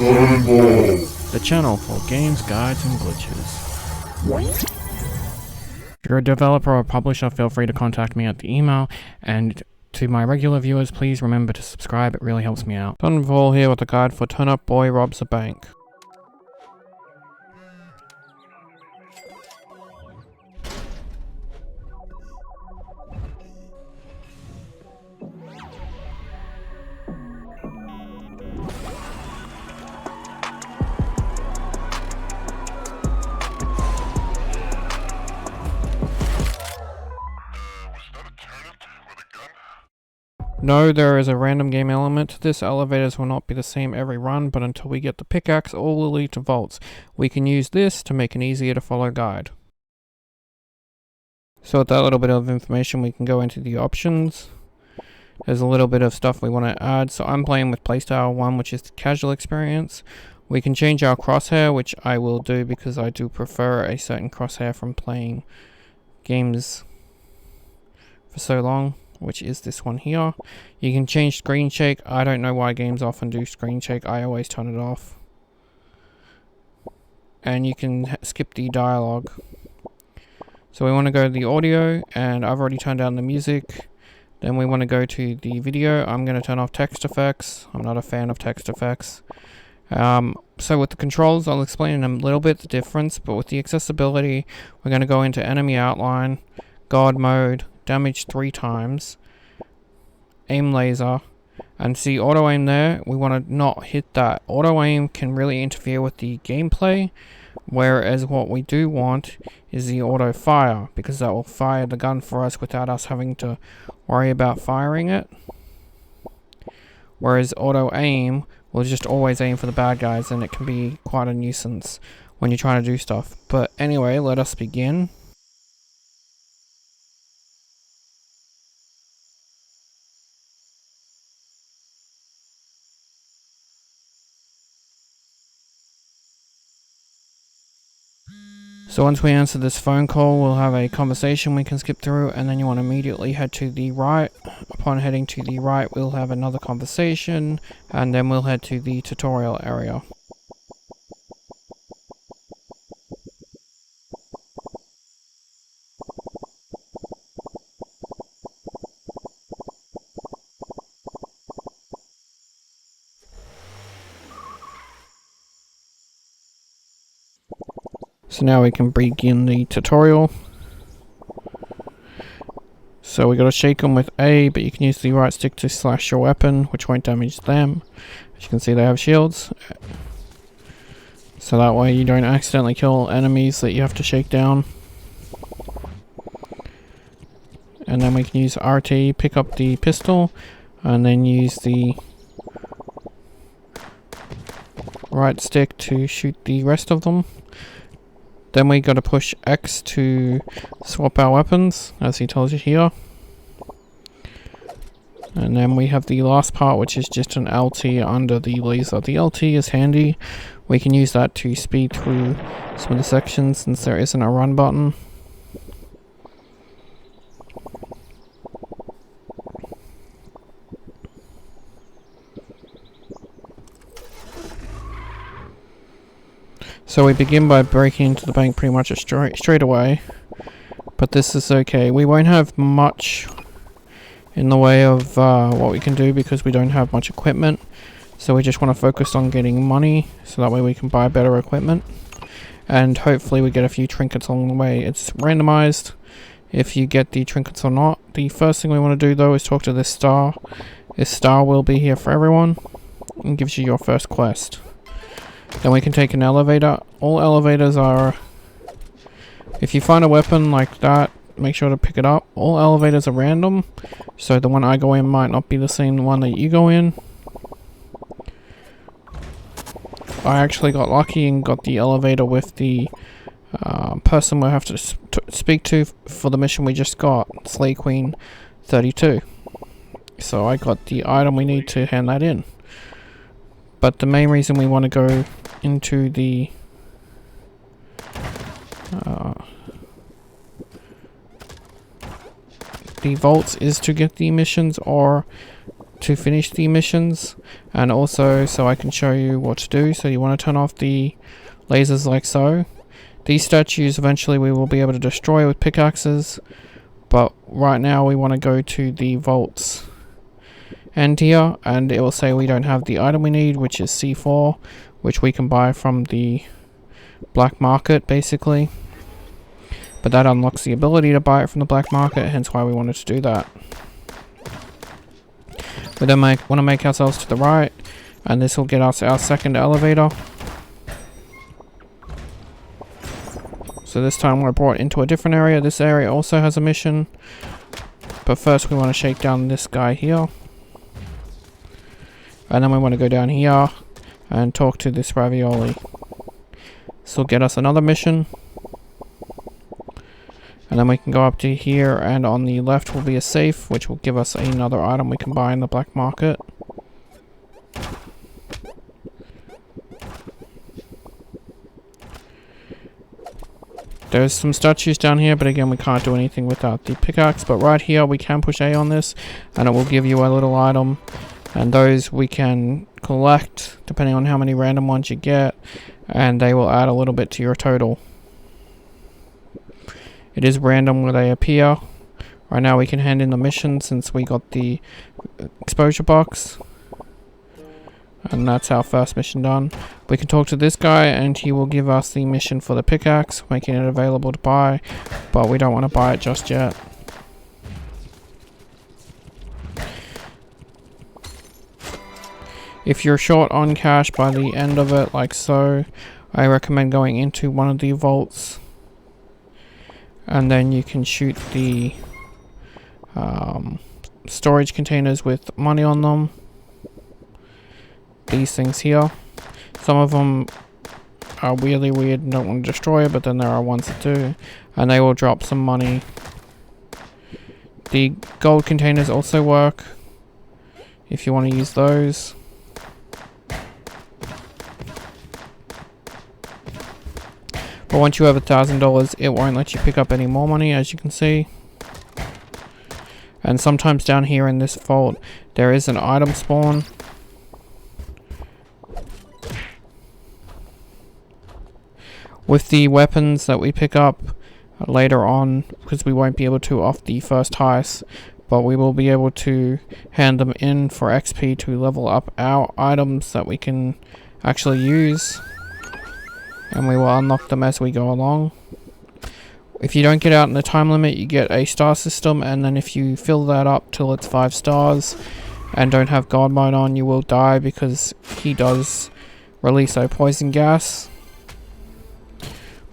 the channel for games, guides, and glitches. If you're a developer or publisher, feel free to contact me at the email, and to my regular viewers, please remember to subscribe, it really helps me out. Sunfall here with a guide for Turnip Boy Robs a Bank. No, there is a random game element to this. Elevators will not be the same every run, but until we get the pickaxe, all will lead to vaults. We can use this to make an easier to follow guide. So with that little bit of information, we can go into the options. There's a little bit of stuff we want to add. So I'm playing with playstyle 1, which is the casual experience. We can change our crosshair, which I will do because I do prefer a certain crosshair from playing games for so long, which is this one here. You can change screen shake. I don't know why games often do screen shake. I always turn it off. And you can skip the dialogue. So we want to go to the audio, and I've already turned down the music. Then we want to go to the video. I'm going to turn off text effects. I'm not a fan of text effects. So with the controls, I'll explain in a little bit the difference, but with the accessibility, we're going to go into enemy outline, guard mode, damage 3 times, aim laser, and see auto aim there. We want to not hit that. Auto aim can really interfere with the gameplay, whereas what we do want is the auto fire, because that will fire the gun for us without us having to worry about firing it. Whereas auto aim will just always aim for the bad guys, and it can be quite a nuisance when you're trying to do stuff. But anyway, let us begin. So once we answer this phone call, we'll have a conversation we can skip through, and then you want to immediately head to the right. Upon heading to the right, we'll have another conversation, and then we'll head to the tutorial area. So now we can begin the tutorial. So we gotta shake them with A, but you can use the right stick to slash your weapon, which won't damage them. As you can see, they have shields. So that way you don't accidentally kill enemies that you have to shake down. And then we can use RT, pick up the pistol, and then use the right stick to shoot the rest of them. Then we gotta push X to swap our weapons, as he tells you here. And then we have the last part, which is just an LT under the laser. The LT is handy. We can use that to speed through some of the sections since there isn't a run button. So we begin by breaking into the bank pretty much straight away, but this is okay. We won't have much in the way of what we can do because we don't have much equipment, so we just want to focus on getting money so that way we can buy better equipment, and hopefully we get a few trinkets along the way. It's randomized if you get the trinkets or not. The first thing we want to do though is talk to this star. This star will be here for everyone and gives you your first quest. Then we can take an elevator. All elevators are... If you find a weapon like that, make sure to pick it up. All elevators are random, so the one I go in might not be the same one that you go in. I actually got lucky and got the elevator with the person we'll have to speak to for the mission we just got, Slay Queen 32. So I got the item we need to hand that in. But the main reason we want to go into the vaults is to get the missions or to finish the missions, and also so I can show you what to do. So you want to turn off the lasers like so. These statues eventually we will be able to destroy with pickaxes, but right now we want to go to the vaults end here, and it will say we don't have the item we need, which is C4, which we can buy from the black market basically, but that unlocks the ability to buy it from the black market, hence why we wanted to do that. We then want to make ourselves to the right, and this will get us our second elevator. So this time we're brought into a different area. This area also has a mission, but first we want to shake down this guy here, and then we want to go down here and talk to this ravioli. This will get us another mission, and then we can go up to here, and on the left will be a safe, which will give us another item we can buy in the black market. There's some statues down here, but again we can't do anything without the pickaxe, but right here we can push A on this and it will give you a little item, and those we can collect depending on how many random ones you get, and they will add a little bit to your total. It is random where they appear. Right now we can hand in the mission since we got the exposure box, and that's our first mission done. We can talk to this guy and he will give us the mission for the pickaxe, making it available to buy, but we don't want to buy it just yet. If you're short on cash by the end of it, like so, I recommend going into one of the vaults, and then you can shoot the storage containers with money on them. These things here. Some of them are really weird and don't want to destroy it, but then there are ones that do, and they will drop some money. The gold containers also work if you want to use those. But once you have $1,000, it won't let you pick up any more money, as you can see. And sometimes down here in this vault, there is an item spawn. With the weapons that we pick up later on, because we won't be able to off the first heist, but we will be able to hand them in for XP to level up our items that we can actually use, and we will unlock them as we go along. If you don't get out in the time limit, you get a star system, and then if you fill that up till it's 5 stars and don't have God mode on, you will die because he does release a poison gas.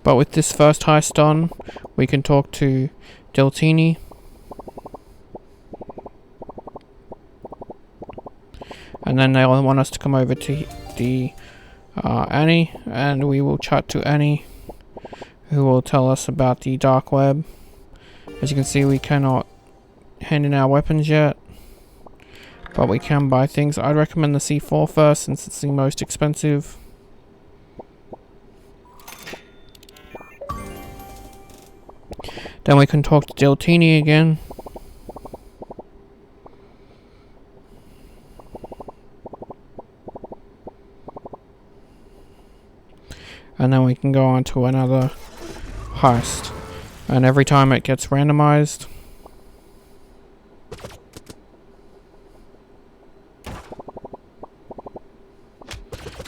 But with this first heist done, we can talk to Deltini. And then they'll want us to come over to the Annie, and we will chat to Annie, who will tell us about the dark web. As you can see, we cannot hand in our weapons yet, but we can buy things. I'd recommend the C4 first since it's the most expensive. Then we can talk to Deltini again. And then we can go on to another heist. And every time it gets randomized.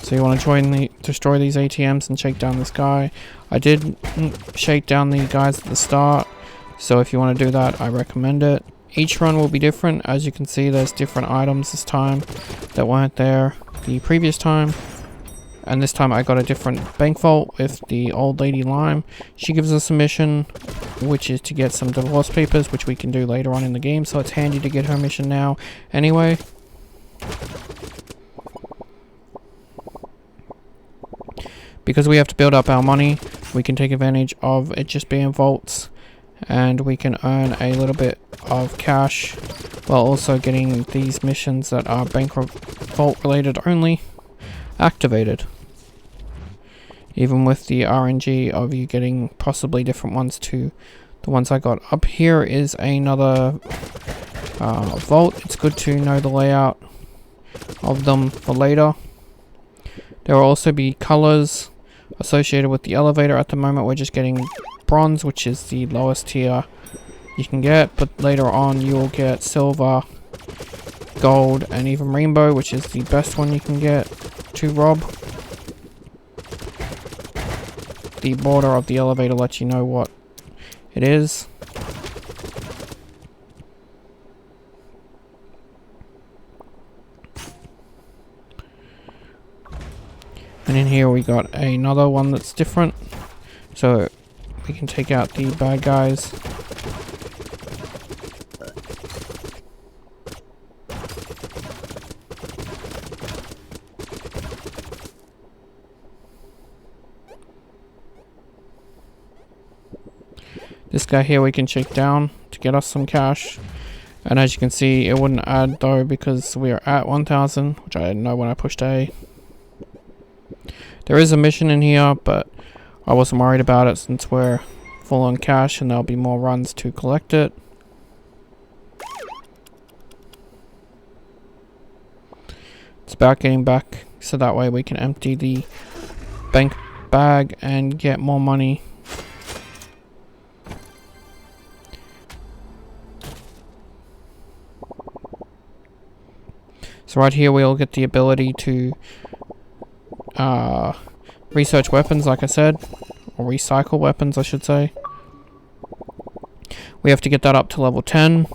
So you want to destroy these ATMs and shake down this guy. I did shake down the guys at the start, so if you want to do that, I recommend it. Each run will be different. As you can see, there's different items this time that weren't there the previous time. And this time I got a different bank vault with the old lady Lime. She gives us a mission, which is to get some divorce papers, which we can do later on in the game, so it's handy to get her mission now anyway. Because we have to build up our money, we can take advantage of it just being vaults, and we can earn a little bit of cash while also getting these missions that are bank vault related only activated. Even with the RNG of you getting possibly different ones to the ones I got. Up here is another vault. It's good to know the layout of them for later. There will also be colors associated with the elevator. At the moment we're just getting bronze, which is the lowest tier you can get, but later on you will get silver, gold, and even rainbow, which is the best one you can get to rob. The border of the elevator lets you know what it is. And in here we got another one that's different, so we can take out the bad guys. This guy here we can shake down to get us some cash. And as you can see, it wouldn't add though because we are at 1000, which I didn't know when I pushed A. There is a mission in here, but I wasn't worried about it since we're full on cash and there'll be more runs to collect it. It's about getting back so that way we can empty the bank bag and get more money. So right here we'll get the ability to research weapons, like I said, or recycle weapons I should say. We have to get that up to level 10,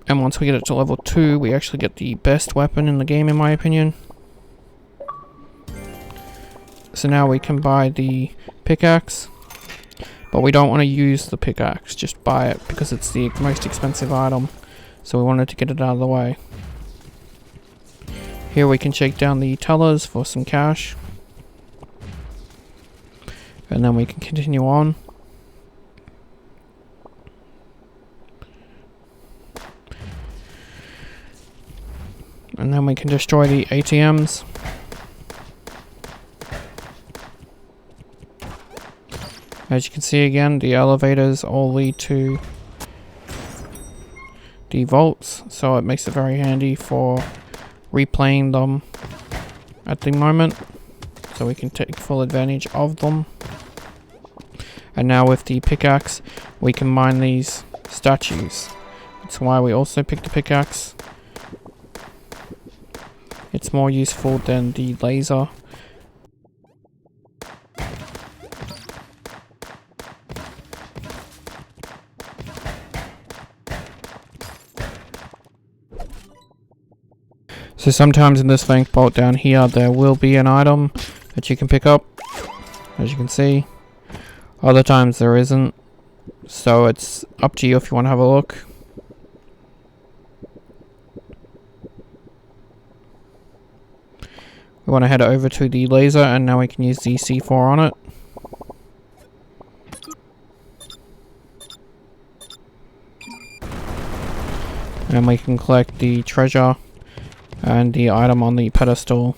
and once we get it to level 2 we actually get the best weapon in the game in my opinion. So now we can buy the pickaxe, but we don't want to use the pickaxe, just buy it because it's the most expensive item, so we wanted to get it out of the way. Here we can shake down the tellers for some cash. And then we can continue on. And then we can destroy the ATMs. As you can see again, the elevators all lead to the vaults, so it makes it very handy for replaying them at the moment, so we can take full advantage of them. And now with the pickaxe we can mine these statues. That's why we also picked the pickaxe. It's more useful than the laser. So sometimes in this bank vault down here there will be an item that you can pick up, as you can see. Other times there isn't, so it's up to you if you want to have a look. We want to head over to the laser, and now we can use the C4 on it. And we can collect the treasure and the item on the pedestal.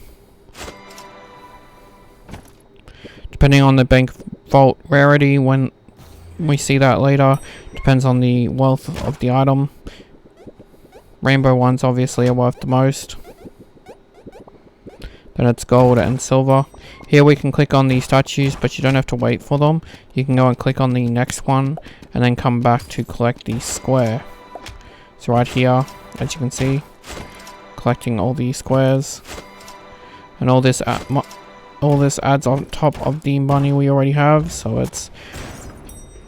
Depending on the bank vault rarity, when we see that later, depends on the wealth of the item. Rainbow ones obviously are worth the most. Then it's gold and silver. Here we can click on the statues, but you don't have to wait for them. You can go and click on the next one and then come back to collect the square. So right here, as you can see, collecting all these squares, and all this adds on top of the money we already have, so it's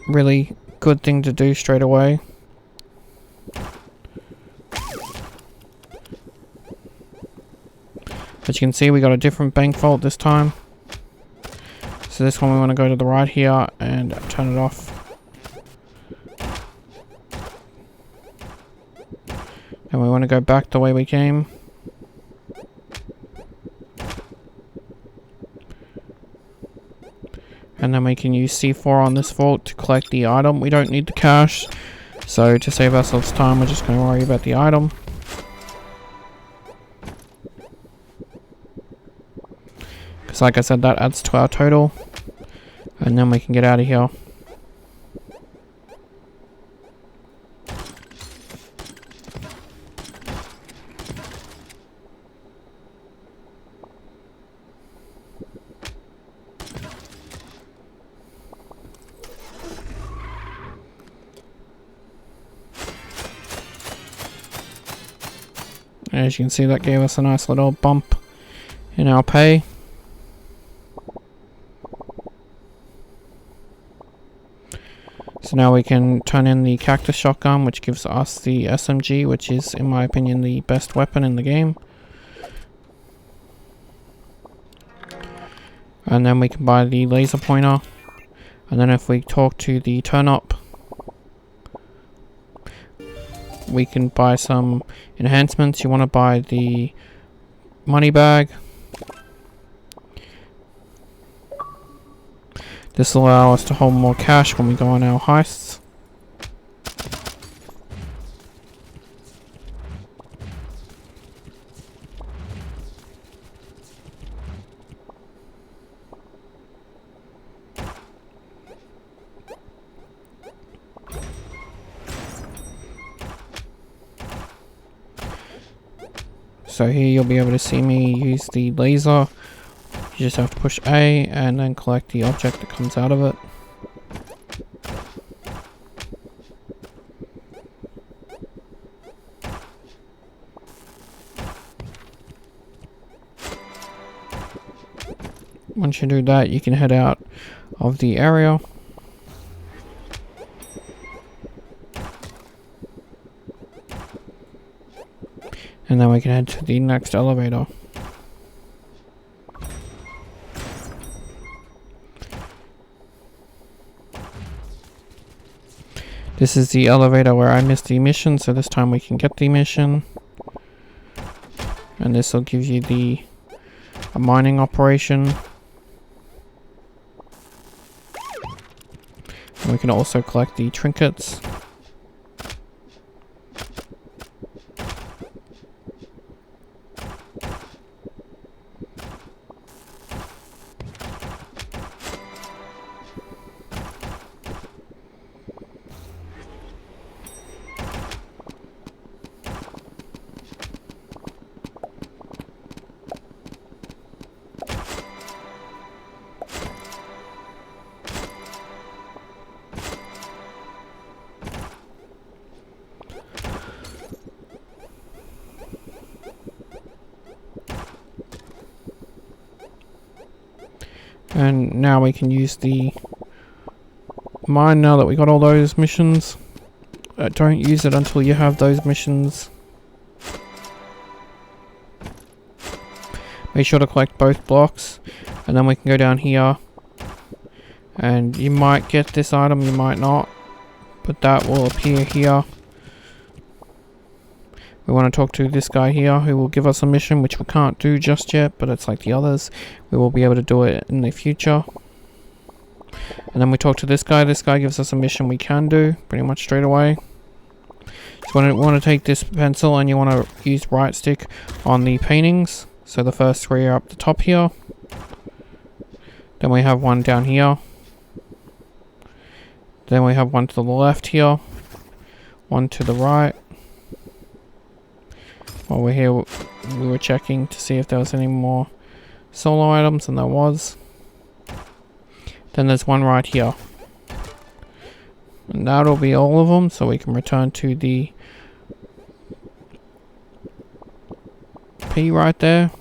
really good thing to do straight away. As you can see, we got a different bank vault this time. So this one we want to go to the right here and turn it off. And we want to go back the way we came. And then we can use C4 on this vault to collect the item. We don't need the cash, so to save ourselves time, we're just going to worry about the item. Because like I said, that adds to our total. And then we can get out of here. As you can see, that gave us a nice little bump in our pay. So now we can turn in the cactus shotgun, which gives us the SMG, which is, in my opinion, the best weapon in the game. And then we can buy the laser pointer. And then if we talk to the Turnip, we can buy some enhancements. You want to buy the money bag. This will allow us to hold more cash when we go on our heists. So here you'll be able to see me use the laser. You just have to push A and then collect the object that comes out of it. Once you do that, you can head out of the area. And then we can head to the next elevator. This is the elevator where I missed the mission, so this time we can get the mission. And this will give you a mining operation. And we can also collect the trinkets. And now we can use the mine now that we got all those missions. Don't use it until you have those missions. Make sure to collect both blocks, and then we can go down here. And you might get this item, you might not, but that will appear here. We want to talk to this guy here who will give us a mission, which we can't do just yet, but it's like the others. We will be able to do it in the future. And then we talk to this guy. This guy gives us a mission we can do pretty much straight away. So you want to take this pencil and you want to use right stick on the paintings. So the first three are up the top here. Then we have one down here. Then we have one to the left here. One to the right. While we're here, we were checking to see if there was any more solo items, and there was. Then there's one right here. And that'll be all of them, so we can return to the P right there.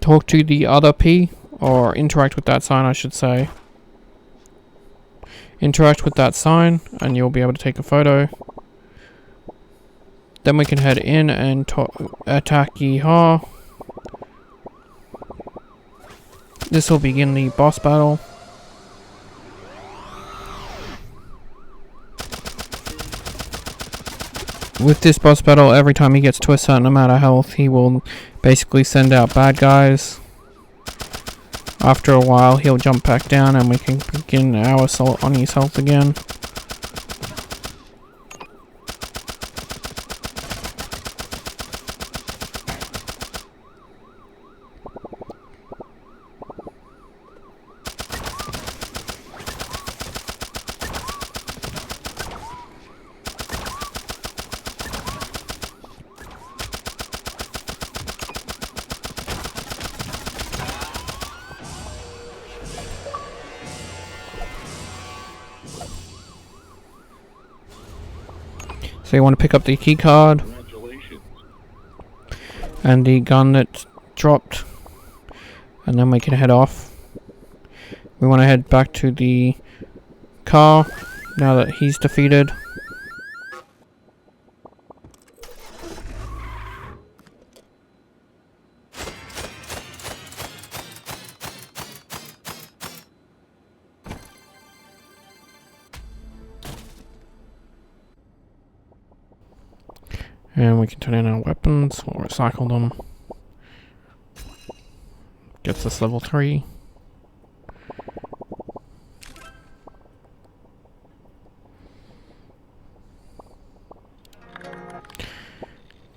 Talk to the other P, or interact with that sign, I should say. Interact with that sign and you'll be able to take a photo. Then we can head in and attack Yeehaw. This will begin the boss battle. With this boss battle, every time he gets to a certain amount of health, he will basically send out bad guys. After a while, he'll jump back down and we can begin our assault on his health again. So you want to pick up the key card and the gun that dropped, and then we can head off. We want to head back to the car now that he's defeated. And we can turn in our weapons or recycle them. Gets us level 3.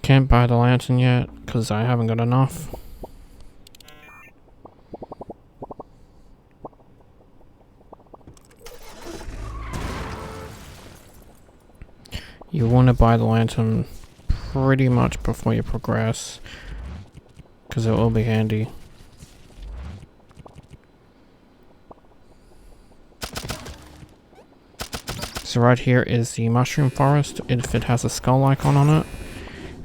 Can't buy the lantern yet because I haven't got enough. You want to buy the lantern pretty much before you progress, because it will be handy. So right here is the mushroom forest, if it has a skull icon on it,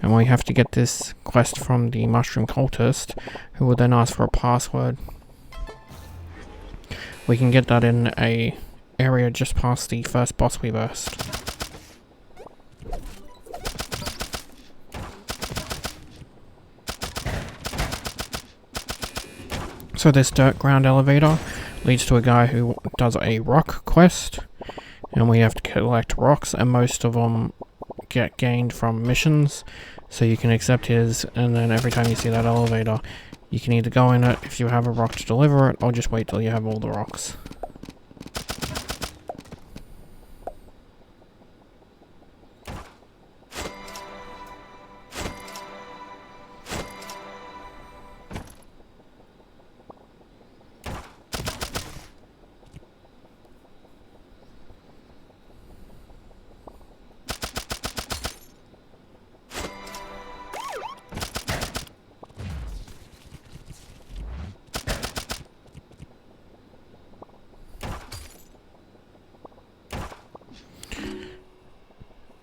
and we have to get this quest from the mushroom cultist, who will then ask for a password. We can get that in a area just past the first boss we versed. So this dirt ground elevator leads to a guy who does a rock quest, and we have to collect rocks, and most of them get gained from missions, so you can accept his, and then every time you see that elevator you can either go in it if you have a rock to deliver it, or just wait till you have all the rocks.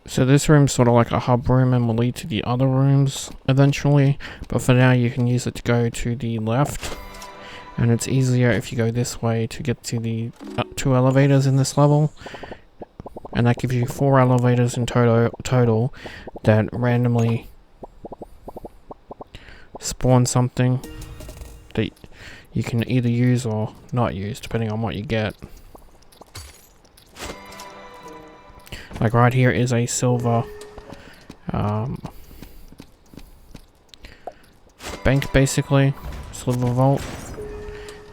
So this room's sort of like a hub room and will lead to the other rooms eventually, but for now you can use it to go to the left, and it's easier if you go this way to get to the 2 elevators in this level, and that gives you 4 elevators in total that randomly spawn something that you can either use or not use depending on what you get. Like right here is a silver bank, basically, silver vault.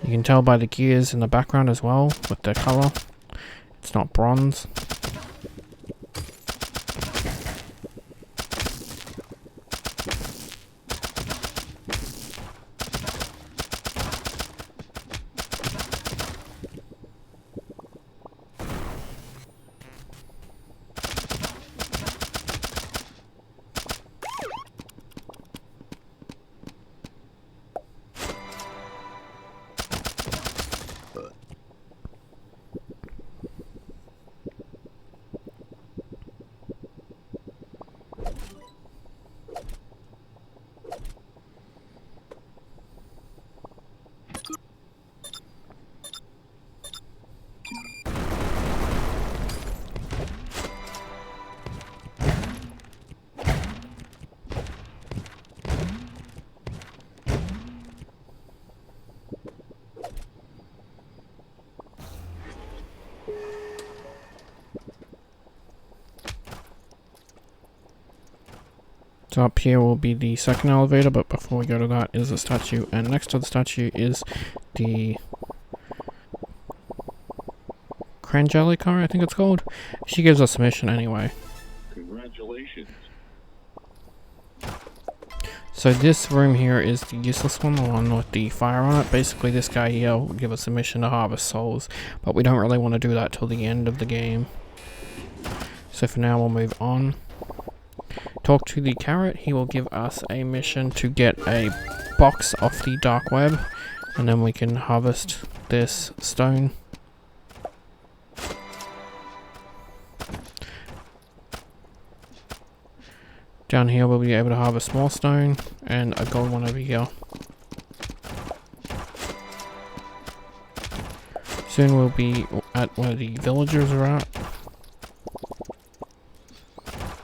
You can tell by the gears in the background as well with their color. It's not bronze. So up here will be the second elevator, but before we go to that is the statue, and next to the statue is the Crangelica, I think it's called. She gives us a mission anyway. Congratulations. So this room here is the useless one, the one with the fire on it. Basically this guy here will give us a mission to harvest souls, but we don't really want to do that till the end of the game. So for now we'll move on. Talk to the carrot, he will give us a mission to get a box off the dark web, and then we can harvest this stone. Down here we'll be able to harvest more stone and a gold one over here. Soon we'll be at where the villagers are at,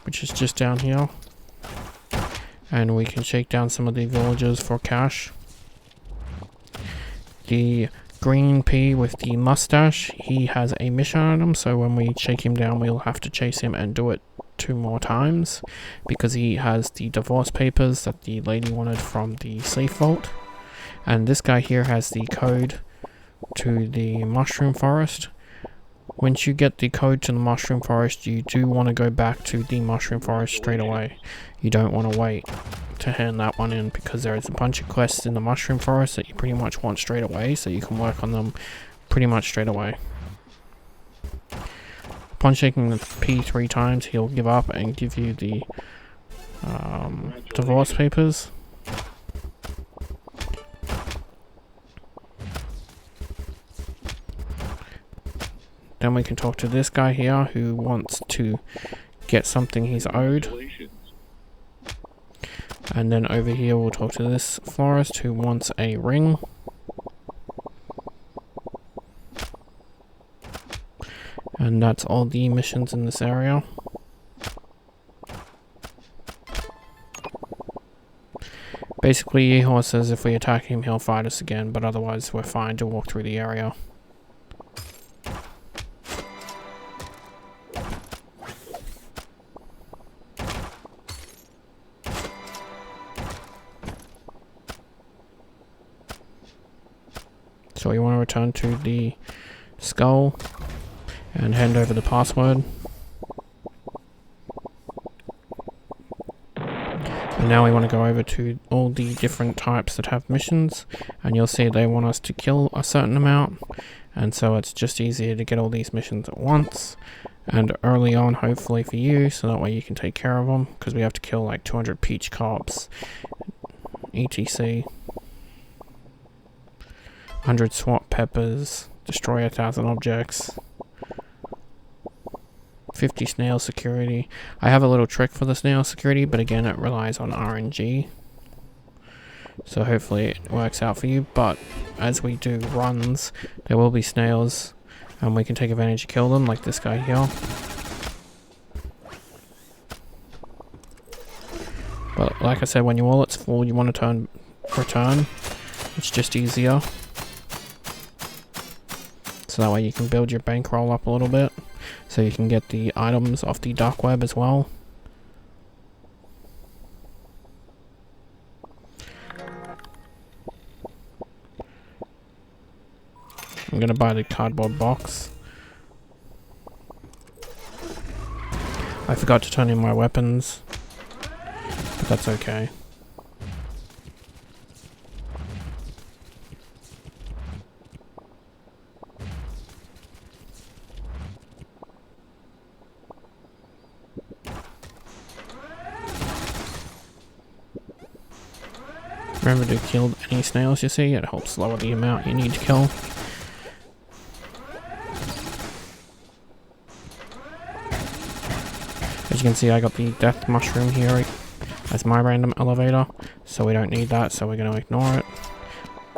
which is just down here. And we can shake down some of the villagers for cash. The green pea with the mustache, he has a mission item, so when we shake him down we'll have to chase him and do it 2 more times because he has the divorce papers that the lady wanted from the safe vault. And this guy here has the code to the mushroom forest. Once you get the code to the mushroom forest, you do want to go back to the mushroom forest straight away. You don't want to wait to hand that one in because there is a bunch of quests in the mushroom forest that you pretty much want straight away, so you can work on them pretty much straight away. Upon shaking the P 3 times, he'll give up and give you the divorce papers. Then we can talk to this guy here who wants to get something he's owed. And then over here we'll talk to this florist who wants a ring. And that's all the missions in this area. Basically, Yehor says if we attack him he'll fight us again, but otherwise we're fine to walk through the area. So you want to return to the skull and hand over the password. And now we want to go over to all the different types that have missions, and you'll see they want us to kill a certain amount, and so it's just easier to get all these missions at once and early on, hopefully for you, so that way you can take care of them, because we have to kill like 200 peach cops, etc. 100 swamp peppers, destroy 1,000 objects, 50 snail security. I have a little trick for the snail security, but again it relies on RNG. So hopefully it works out for you, but as we do runs, there will be snails and we can take advantage to kill them, like this guy here. But like I said, when your wallet's full, you want to return. It's just easier. So that way you can build your bankroll up a little bit, so you can get the items off the dark web as well. I'm gonna buy the cardboard box. I forgot to turn in my weapons, but that's okay. Remember to kill any snails you see, it helps lower the amount you need to kill. As you can see, I got the death mushroom here as my random elevator, so we don't need that, so we're going to ignore it.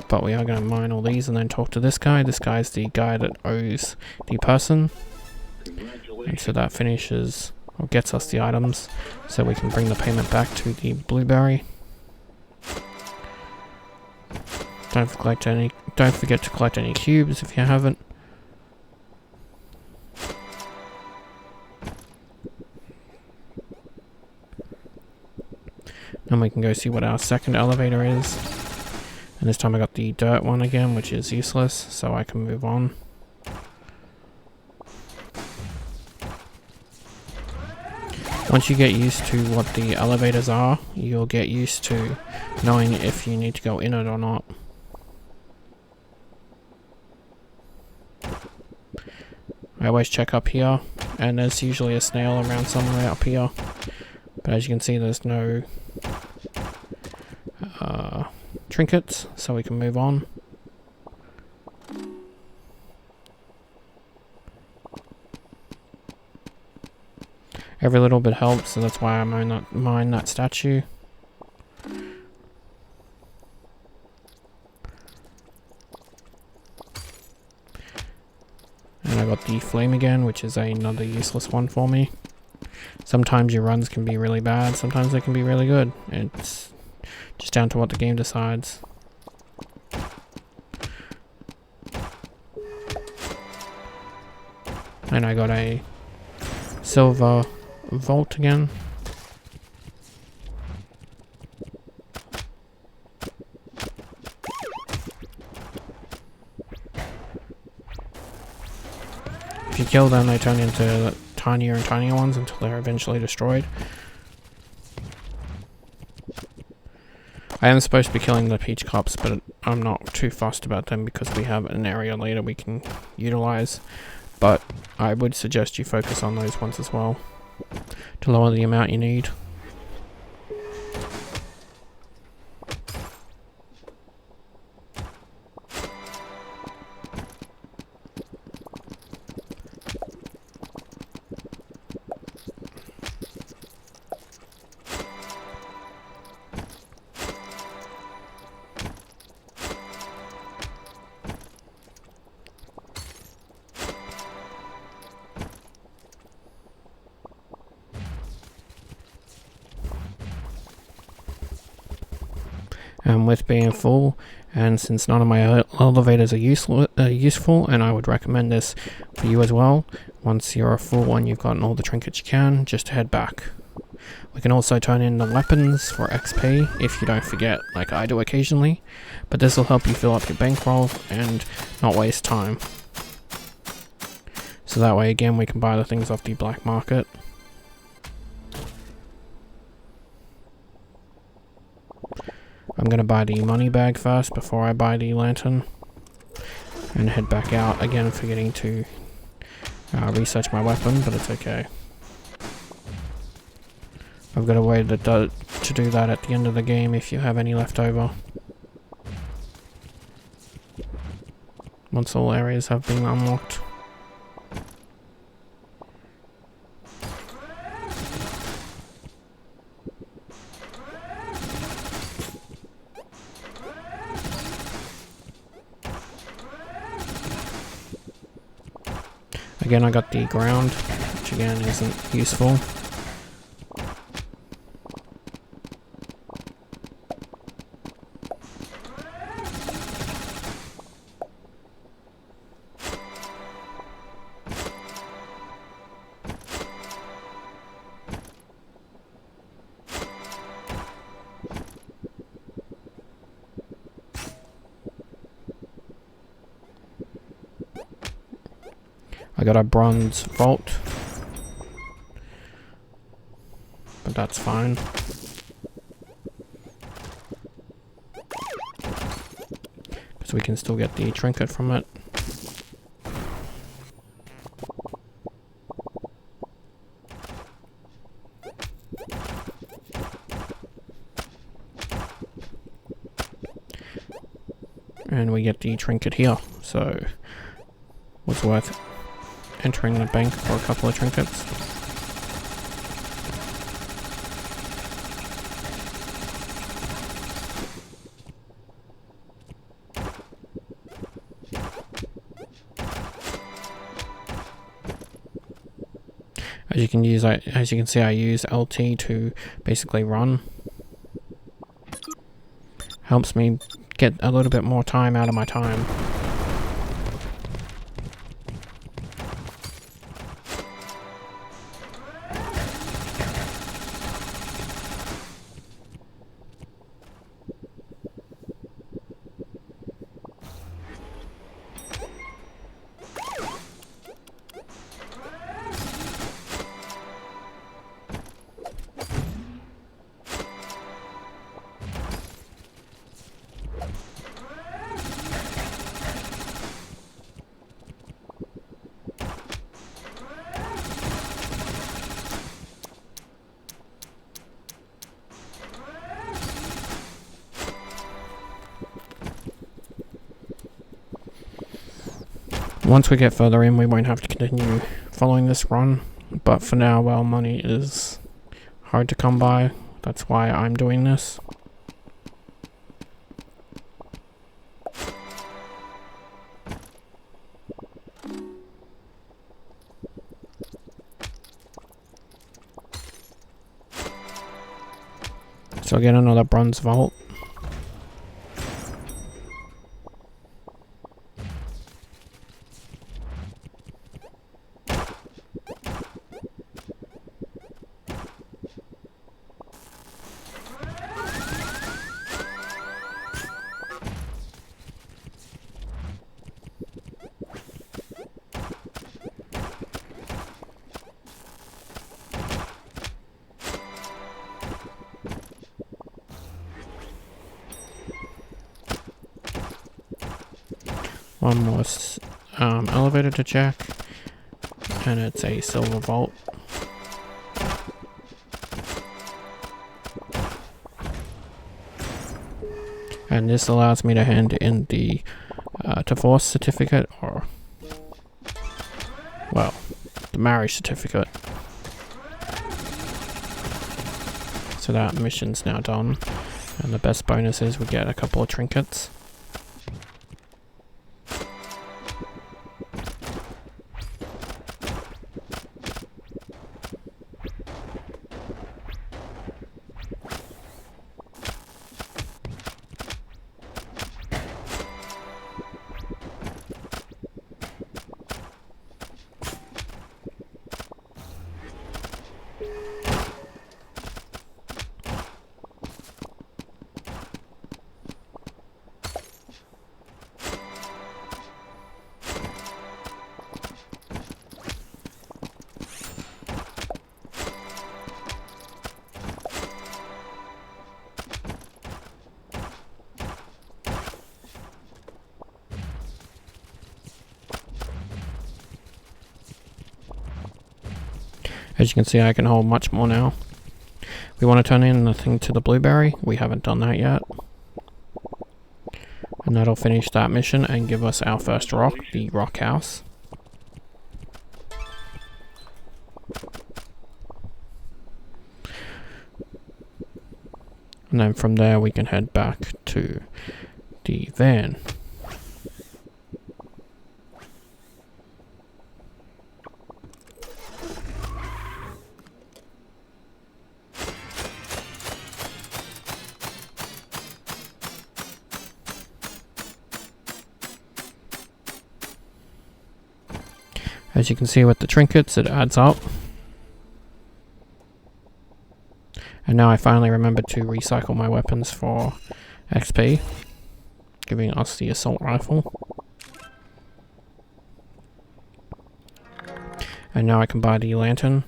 But we are going to mine all these and then talk to this guy. This guy's the guy that owes the person. And so that finishes, or gets us the items, so we can bring the payment back to the blueberry. Don't forget to collect any cubes if you haven't. And we can go see what our second elevator is. And this time I got the dirt one again, which is useless, so I can move on. Once you get used to what the elevators are, you'll get used to knowing if you need to go in it or not. I always check up here, and there's usually a snail around somewhere up here. But as you can see, there's no trinkets, so we can move on. Every little bit helps, so that's why I mine that statue. And I got the flame again, which is another useless one for me. Sometimes your runs can be really bad, sometimes they can be really good. It's just down to what the game decides. And I got a silver vault again. If you kill them, they turn into tinier and tinier ones until they're eventually destroyed. I am supposed to be killing the peach cups, but I'm not too fussed about them because we have an area later we can utilize. But I would suggest you focus on those ones as well to lower the amount you need. And with being full, and since none of my elevators are useful, and I would recommend this for you as well, once you're full and you've gotten all the trinkets you can, just head back. We can also turn in the weapons for XP if you don't forget, like I do occasionally, but this will help you fill up your bankroll and not waste time. So that way again we can buy the things off the black market. I'm going to buy the money bag first before I buy the lantern. And head back out, again forgetting to research my weapon, but it's okay. I've got a way to do that at the end of the game if you have any left over. Once all areas have been unlocked. Again, I got the ground, which again isn't useful. I got a bronze vault, but that's fine. Because we can still get the trinket from it. And we get the trinket here, so was worth entering the bank for a couple of trinkets. As you can see, I use LT to basically run. Helps me get a little bit more time out of my time. Once we get further in, we won't have to continue following this run. But for now, well, money is hard to come by. That's why I'm doing this. So again, another bronze vault. One more elevator to check, and it's a silver vault. And this allows me to hand in the divorce certificate, or, well, the marriage certificate. So that mission's now done, and the best bonus is we get a couple of trinkets. As you can see, I can hold much more now. We want to turn in the thing to the blueberry. We haven't done that yet. And that'll finish that mission and give us our first rock, the rock house. And then from there we can head back to the van. As you can see with the trinkets, it adds up. And now I finally remembered to recycle my weapons for XP, giving us the assault rifle. And now I can buy the lantern.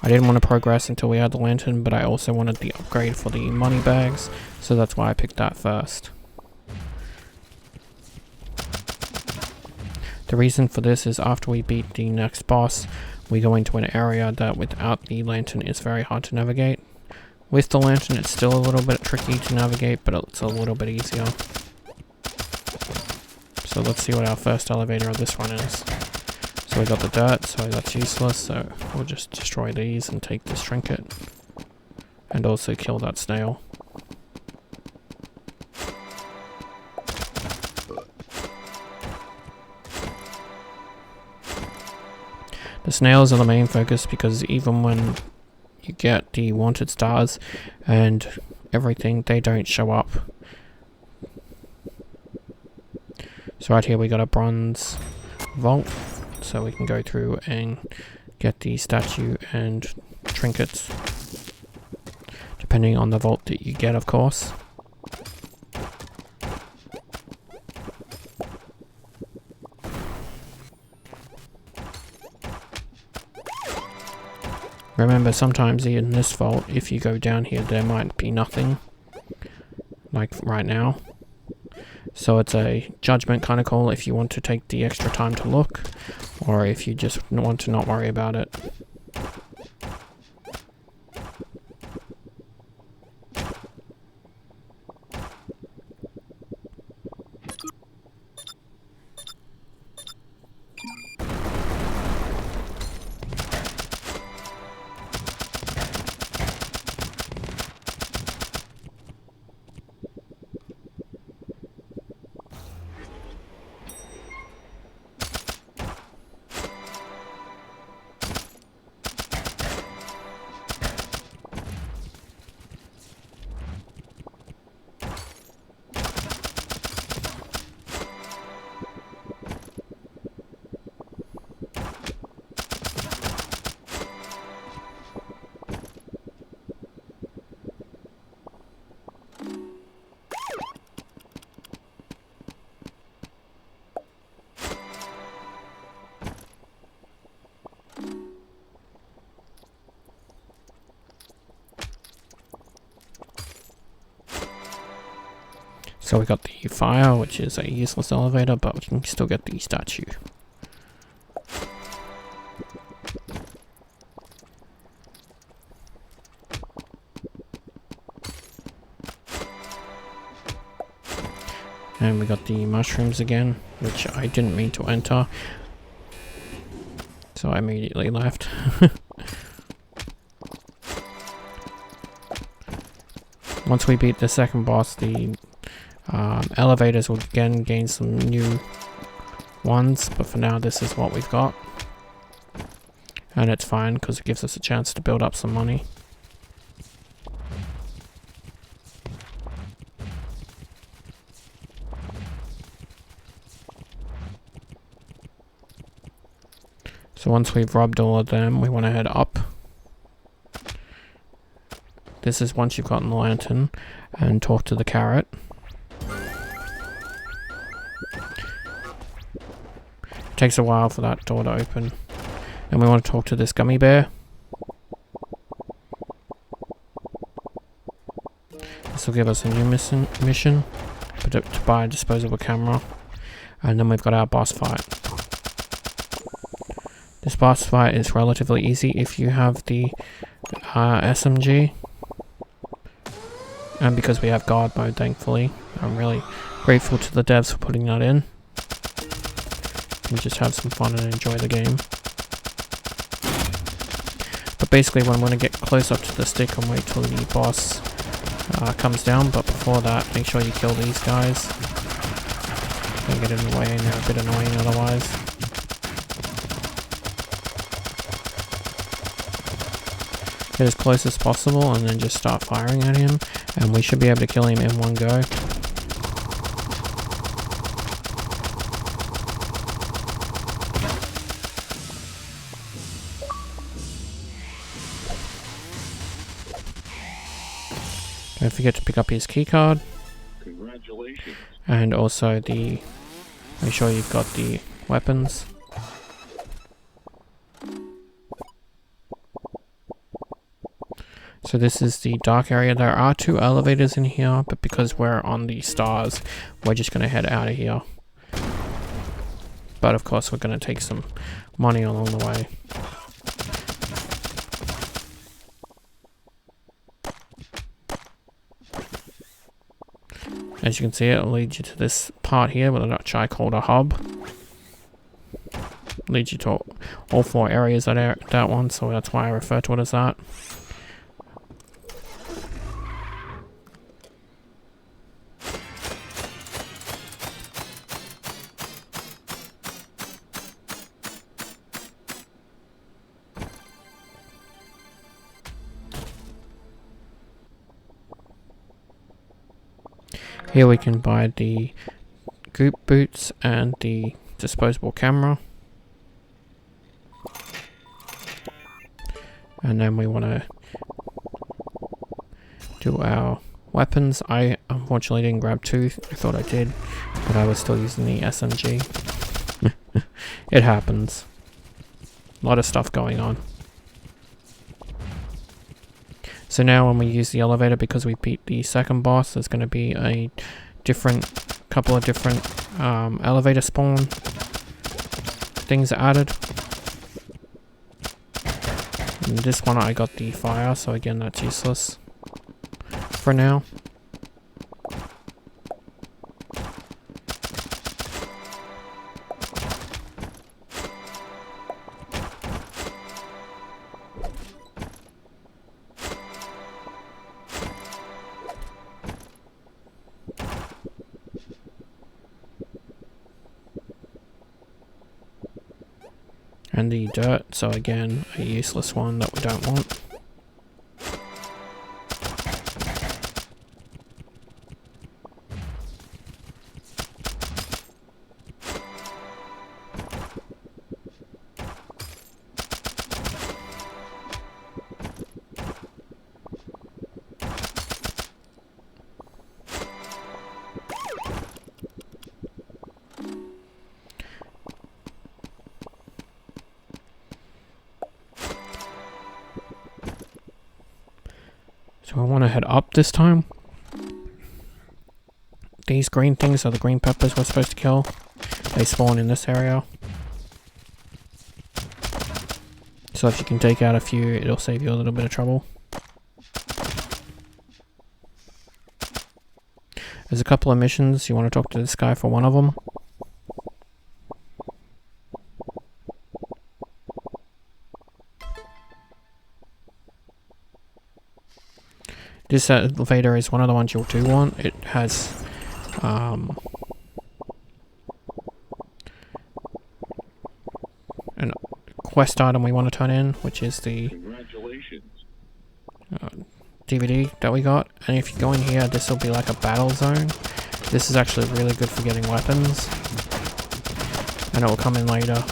I didn't want to progress until we had the lantern, but I also wanted the upgrade for the money bags, so that's why I picked that first. The reason for this is after we beat the next boss, we go into an area that without the lantern is very hard to navigate. With the lantern it's still a little bit tricky to navigate, but it's a little bit easier. So let's see what our first elevator of this one is. So we got the dirt, so that's useless, so we'll just destroy these and take this trinket. And also kill that snail. The snails are the main focus because even when you get the wanted stars and everything, they don't show up. So right here we got a bronze vault, so we can go through and get the statue and trinkets, depending on the vault that you get, of course. Remember, sometimes in this vault, if you go down here, there might be nothing, like right now. So it's a judgment kind of call if you want to take the extra time to look, or if you just want to not worry about it. So we got the fire, which is a useless elevator, but we can still get the statue. And we got the mushrooms again, which I didn't mean to enter. So I immediately left. Once we beat the second boss, the elevators will again gain some new ones, but for now this is what we've got. And it's fine because it gives us a chance to build up some money. So once we've robbed all of them, we want to head up. This is once you've gotten the lantern and talk to the carrot. It takes a while for that door to open. And we want to talk to this gummy bear. This will give us a new mission to buy a disposable camera. And then we've got our boss fight. This boss fight is relatively easy if you have the SMG. And because we have guard mode, thankfully. I'm really grateful to the devs for putting that in. And just have some fun and enjoy the game. But basically when we want to get close up to the stick and wait till the boss comes down. But before that, make sure you kill these guys. Don't get in the way and they're a bit annoying otherwise. Get as close as possible and then just start firing at him, and we should be able to kill him in one go. Don't forget to pick up his keycard. Congratulations. And also make sure you've got the weapons. So this is the dark area. There are 2 elevators in here, but because we're on the stars, we're just going to head out of here. But of course we're going to take some money along the way. As you can see, it'll lead you to this part here, which I called a hub. Leads you to all 4 areas that one, so that's why I refer to it as that. Here we can buy the goop boots and the disposable camera. And then we want to do our weapons. I unfortunately didn't grab 2. I thought I did, but I was still using the SMG. It happens. A lot of stuff going on. So now when we use the elevator, because we beat the second boss, there's going to be a couple of different elevator spawn things added. And this one I got the fire, so again that's useless for now. And the dirt, so again, a useless one that we don't want. So I want to head up this time. these green things are the green peppers we're supposed to kill. They spawn in this area. So if you can take out a few, it'll save you a little bit of trouble. There's a couple of missions. You want to talk to this guy for one of them. This elevator is one of the ones you do want. It has an quest item we want to turn in, which is the DVD that we got. And if you go in here, this will be like a battle zone. This is actually really good for getting weapons, and it will come in later,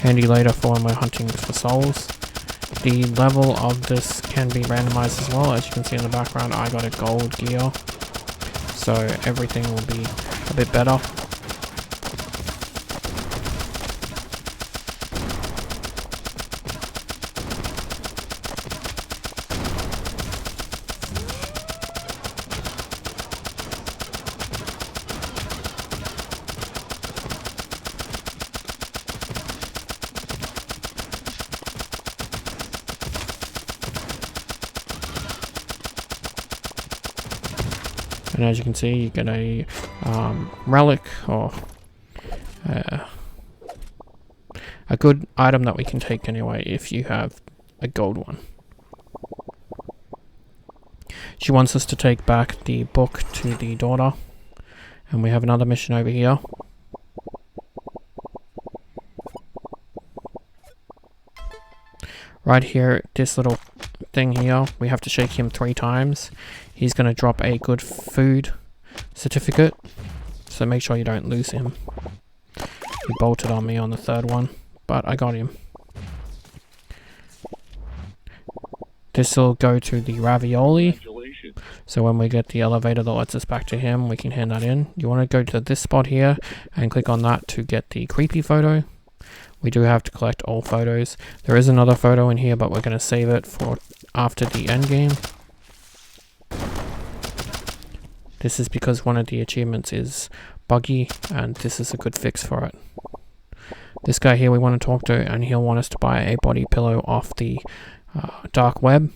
handy later for when we're hunting for souls. The level of this can be randomized as well. As you can see in the background, I got a gold gear, so everything will be a bit better. And as you can see, you get a relic, or a good item that we can take anyway if you have a gold one. She wants us to take back the book to the daughter, and we have another mission over here. Right here, this little thing here, we have to shake him 3 times. He's going to drop a good food certificate, so make sure you don't lose him. He bolted on me on the 3rd one, but I got him. This will go to the ravioli, so when we get the elevator that lets us back to him, we can hand that in. You want to go to this spot here and click on that to get the creepy photo. We do have to collect all photos. There is another photo in here, but we're going to save it for after the end game. This is because one of the achievements is buggy, and this is a good fix for it. This guy here we want to talk to, and he'll want us to buy a body pillow off the dark web.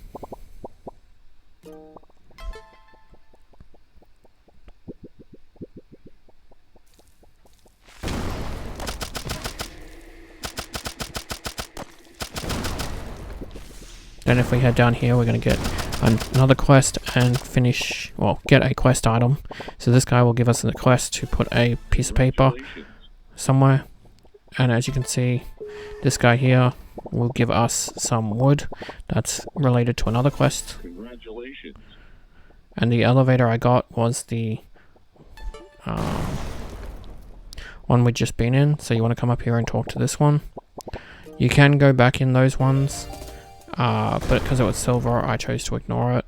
Then if we head down here, we're going to get another quest and finish, well, get a quest item. So this guy will give us a quest to put a piece of paper somewhere. And as you can see, this guy here will give us some wood that's related to another quest. Congratulations. And the elevator I got was the one we'd just been in. So you want to come up here and talk to this one. You can go back in those ones. But because it was silver, I chose to ignore it.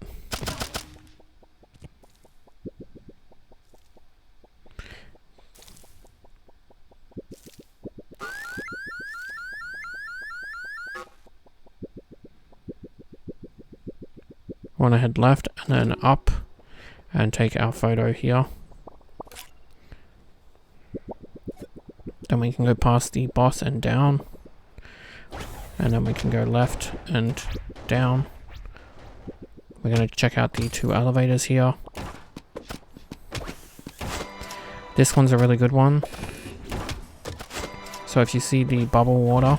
Want to head left and then up and take our photo here. Then we can go past the boss and down. And then we can go left and down. We're going to check out the 2 elevators here. This one's a really good one. So if you see the bubble water,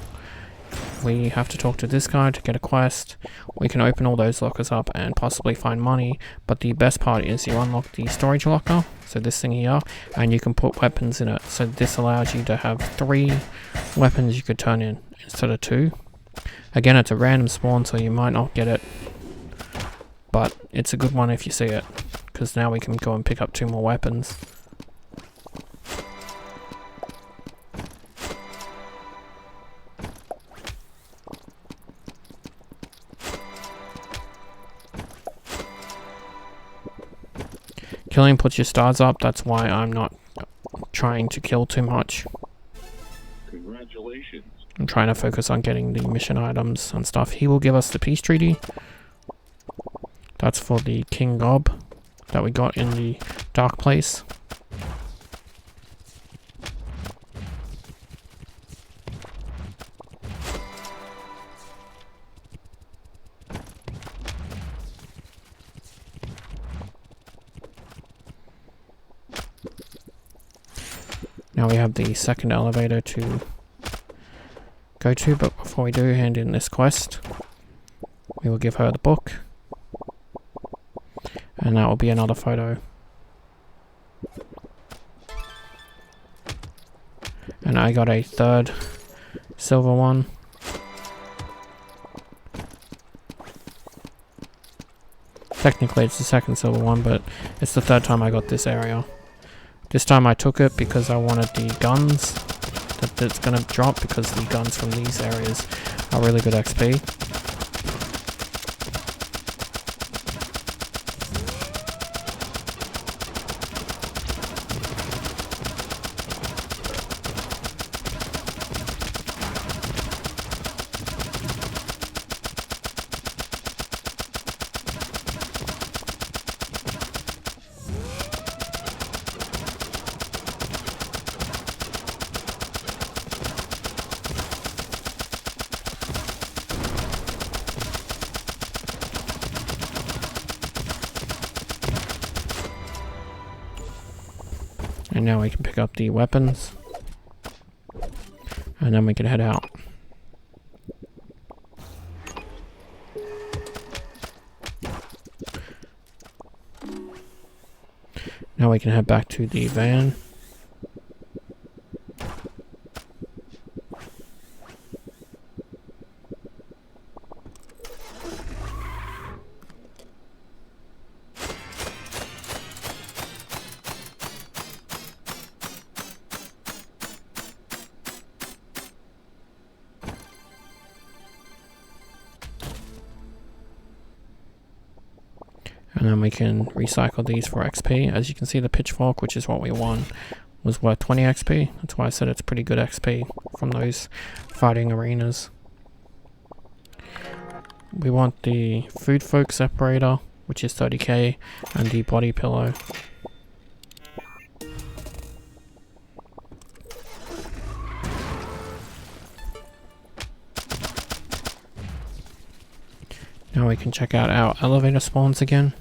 we have to talk to this guy to get a quest. We can open all those lockers up and possibly find money, but the best part is you unlock the storage locker, so this thing here, and you can put weapons in it. So this allows you to have 3 weapons you could turn in instead of 2. Again, it's a random spawn, so you might not get it, but it's a good one if you see it, because now we can go and pick up 2 more weapons. Killing puts your stars up, that's why I'm not trying to kill too much. Congratulations. I'm trying to focus on getting the mission items and stuff. He will give us the peace treaty. That's for the King Gob that we got in the dark place. Now we have the second elevator to go to, but before we do hand in this quest, we will give her the book. And that will be another photo. And I got a third silver one. Technically it's the second silver one, but it's the third time I got this area. This time I took it because I wanted the guns that's going to drop, because the guns from these areas are really good XP. And now we can pick up the weapons. And then we can head out. Now we can head back to the van. And then we can recycle these for XP. As you can see, the pitchfork, which is what we won, was worth 20 XP. That's why I said it's pretty good XP from those fighting arenas. We want the food folk separator, which is 30k, and the body pillow. Now we can check out our elevator spawns again.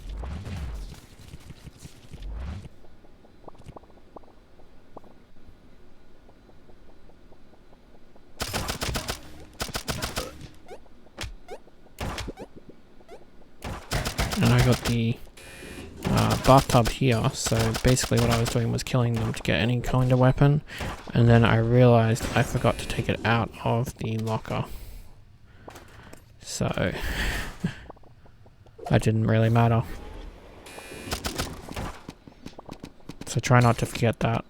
And I got the bathtub here, so basically what I was doing was killing them to get any kind of weapon, and then I realized I forgot to take it out of the locker. So that didn't really matter. So try not to forget that.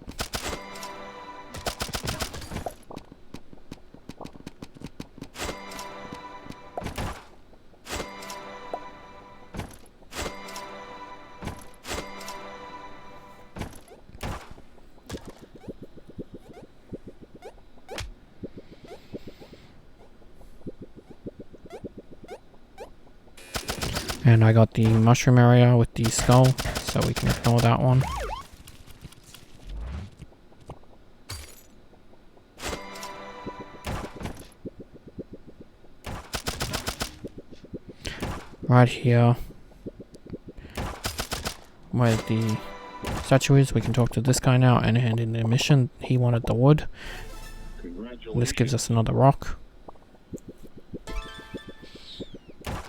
And I got the mushroom area with the skull, so we can ignore that one. Right here, where the statue is, we can talk to this guy now and hand in the mission. He wanted the wood. This gives us another rock.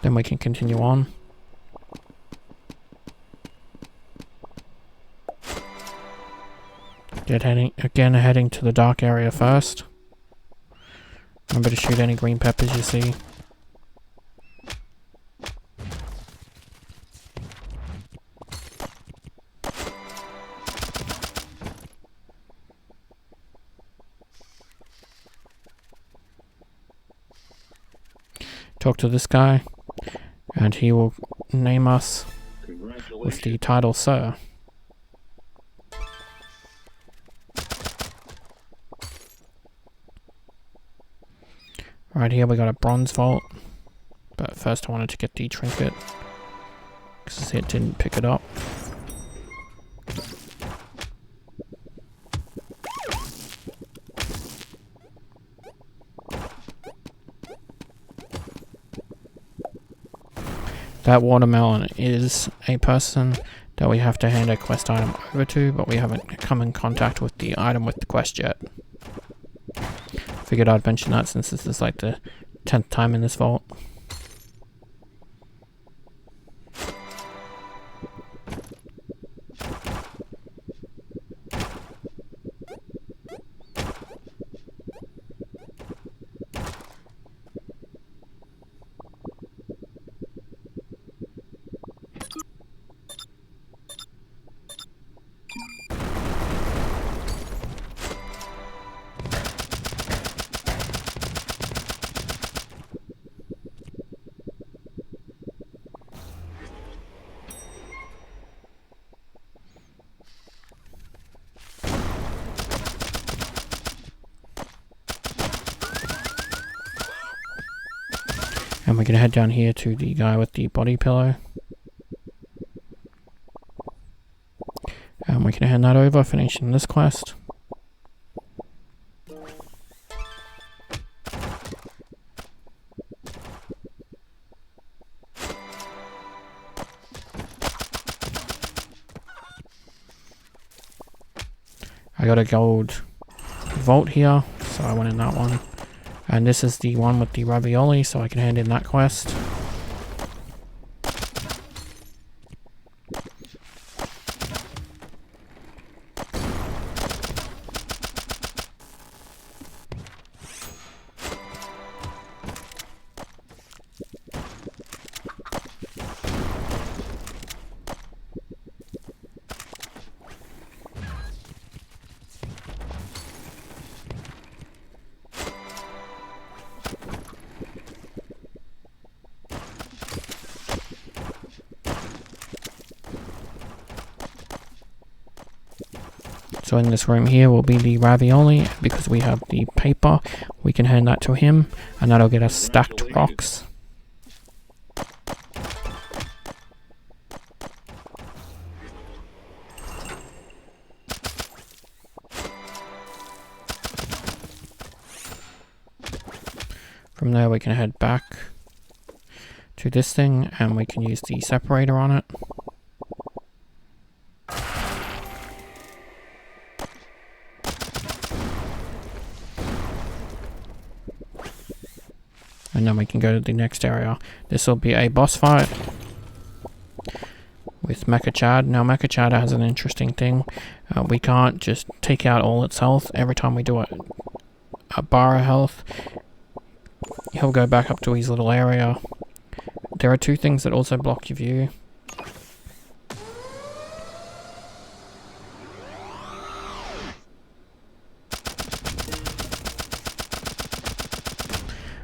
Then we can continue on. Heading to the dark area first. Remember to shoot any green peppers you see. Talk to this guy, and he will name us with the title Sir. Right here we got a bronze vault, but first I wanted to get the trinket because it didn't pick it up. That watermelon is a person that we have to hand a quest item over to, but we haven't come in contact with the item with the quest yet. Figured I'd mention that since this is like the 10th time in this vault. And we're going to head down here to the guy with the body pillow. And we can hand that over, finishing this quest. I got a gold vault here, so I went in that one. And this is the one with the ravioli, so I can hand in that quest. So in this room here will be the ravioli. Because we have the paper, we can hand that to him, and that'll get us stacked rocks. From there we can head back to this thing, and we can use the separator on it. And then we can go to the next area. This will be a boss fight with Mecha Chad. Now Mecha Chad has an interesting thing. We can't just take out all its health. Every time we do a bar of health, he'll go back up to his little area. There are two things that also block your view.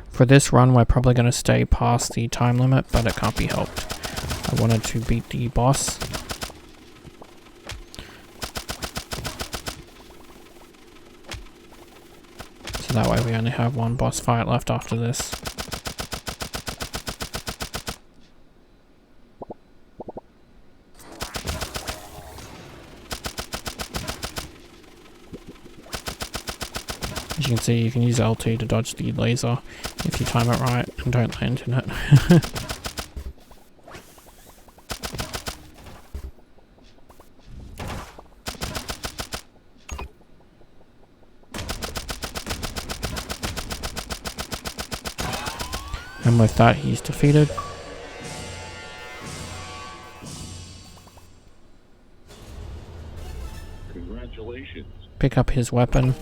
For this run, we're probably going to stay past the time limit, but it can't be helped. I wanted to beat the boss. So that way we only have one boss fight left after this. As you can see, you can use LT to dodge the laser if you time it right and don't land in it. And with that, he's defeated. Congratulations. Pick up his weapon.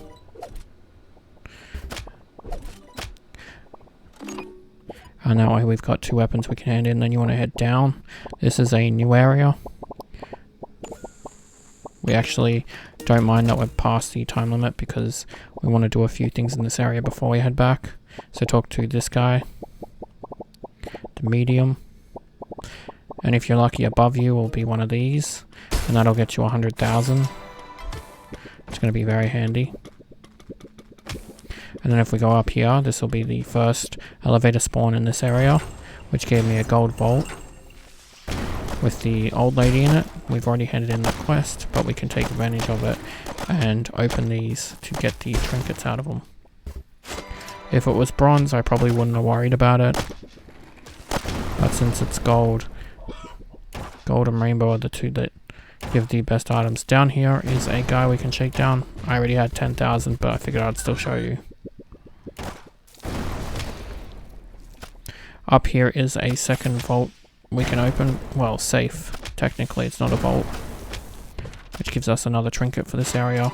And that way we've got two weapons we can hand in. Then you want to head down. This is a new area. We actually don't mind that we're past the time limit because we want to do a few things in this area before we head back. So talk to this guy, the medium. And if you're lucky, above you will be one of these. And that'll get you 100,000. It's going to be very handy. And then if we go up here, this will be the first elevator spawn in this area, which gave me a gold vault with the old lady in it. We've already handed in that quest, but we can take advantage of it and open these to get the trinkets out of them. If it was bronze, I probably wouldn't have worried about it. But since it's gold and rainbow are the two that give the best items. Down here is a guy we can shake down. I already had 10,000, but I figured I'd still show you. Up here is a second vault we can open. Well, safe. Technically, it's not a vault. Which gives us another trinket for this area.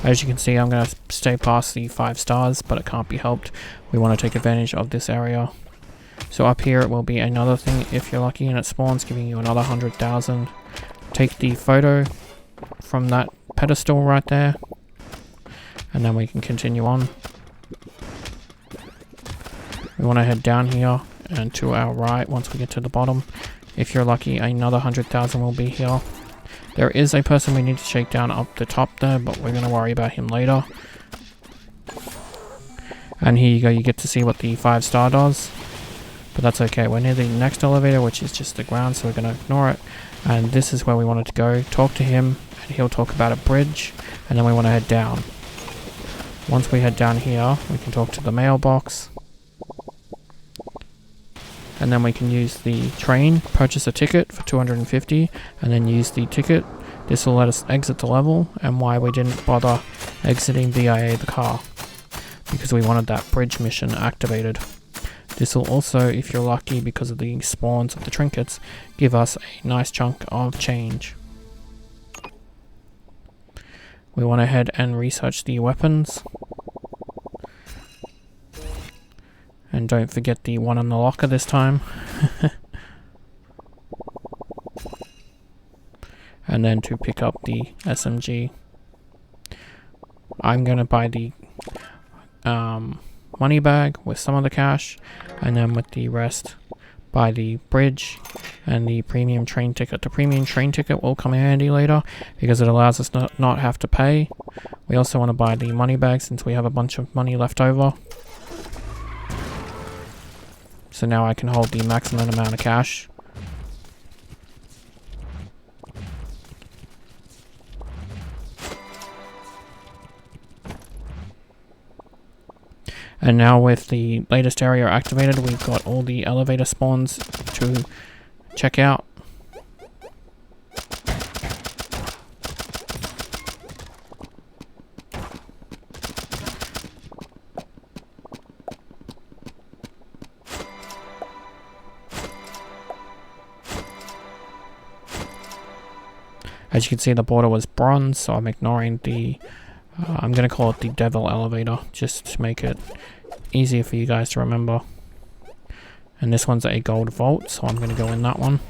As you can see, I'm going to stay past the 5 stars, but it can't be helped. We want to take advantage of this area. So up here it will be another thing if you're lucky and it spawns, giving you another 100,000. Take the photo from that pedestal right there. And then we can continue on. We want to head down here and to our right once we get to the bottom. If you're lucky, another 100,000 will be here. There is a person we need to shake down up the top there, but we're going to worry about him later. And here you go, you get to see what the 5-star does. But that's okay, we're near the next elevator, which is just the ground, so we're going to ignore it. And this is where we wanted to go. Talk to him, and he'll talk about a bridge, and then we want to head down. Once we head down here, we can talk to the mailbox. And then we can use the train, purchase a ticket for 250, and then use the ticket. This will let us exit the level, and why we didn't bother exiting VIA the car. Because we wanted that bridge mission activated. This will also, if you're lucky because of the spawns of the trinkets, give us a nice chunk of change. We want to head and research the weapons. And don't forget the one on the locker this time. And then to pick up the SMG. I'm going to buy the money bag with some of the cash. And then with the rest, buy the bridge and the premium train ticket. The premium train ticket will come in handy later because it allows us not have to pay. We also want to buy the money bag since we have a bunch of money left over. So now I can hold the maximum amount of cash. And now with the latest area activated, we've got all the elevator spawns to check out. As you can see, the border was bronze, so I'm ignoring the, I'm going to call it the devil elevator, just to make it easier for you guys to remember. And this one's a gold vault, so I'm going to go in that one.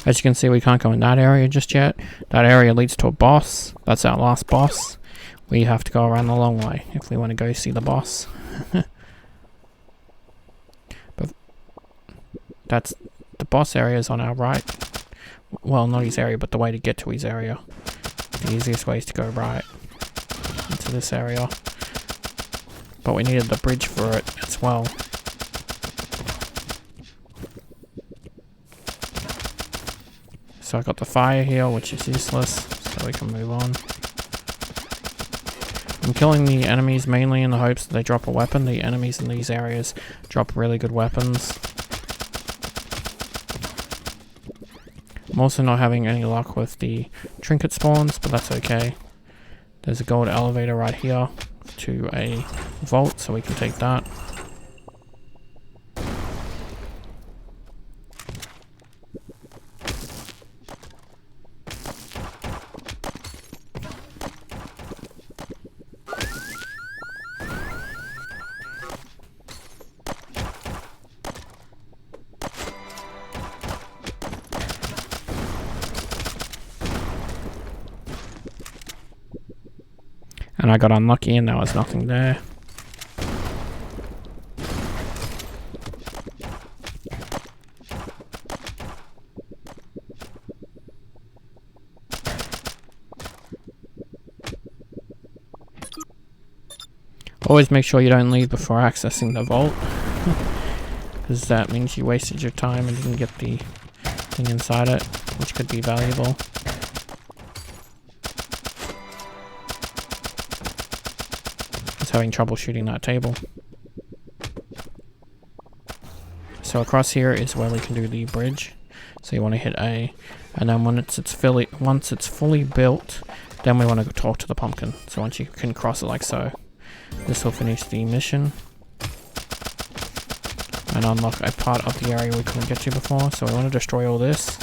As you can see, we can't go in that area just yet. That area leads to a boss. That's our last boss. We have to go around the long way if we want to go see the boss. But that's the boss area is on our right. Well, not his area, but the way to get to his area. The easiest way is to go right into this area. But we needed the bridge for it as well. So I got the fire here, which is useless, so we can move on. I'm killing the enemies mainly in the hopes that they drop a weapon. The enemies in these areas drop really good weapons. I'm also not having any luck with the trinket spawns, but that's okay. There's a gold elevator right here to a vault, so we can take that. And I got unlucky and there was nothing there. Always make sure you don't leave before accessing the vault, because that means you wasted your time and didn't get the thing inside it, which could be valuable. Just having trouble shooting that table. So across here is where we can do the bridge. So you want to hit A, and then once it's fully built, then we want to talk to the pumpkin. So once you can cross it like so, this will finish the mission and unlock a part of the area we couldn't get to before. So we want to destroy all this.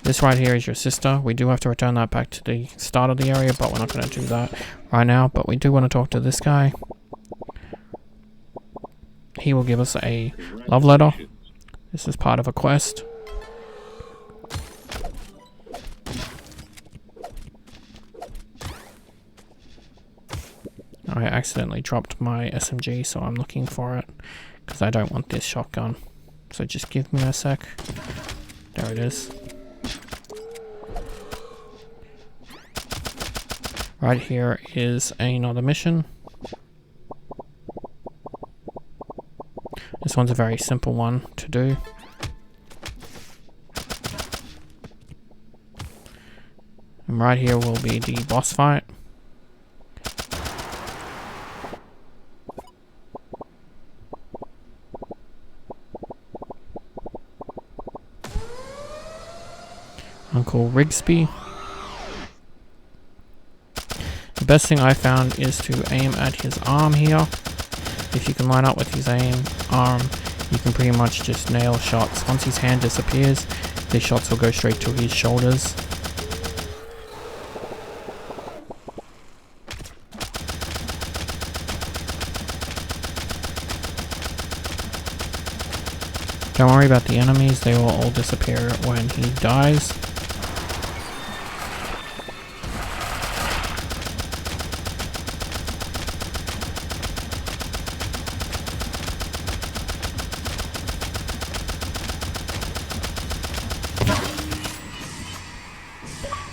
This right here is your sister. We do have to return that back to the start of the area, but we're not going to do that right now. But we do want to talk to this guy. He will give us a love letter. This is part of a quest. I accidentally dropped my SMG, so I'm looking for it because I don't want this shotgun. So just give me a sec. There it is. Right here is another mission. This one's a very simple one to do. And right here will be the boss fight. Uncle Rigsby. The best thing I found is to aim at his arm here. If you can line up with his arm, you can pretty much just nail shots. Once his hand disappears, the shots will go straight to his shoulders. Don't worry about the enemies, they will all disappear when he dies.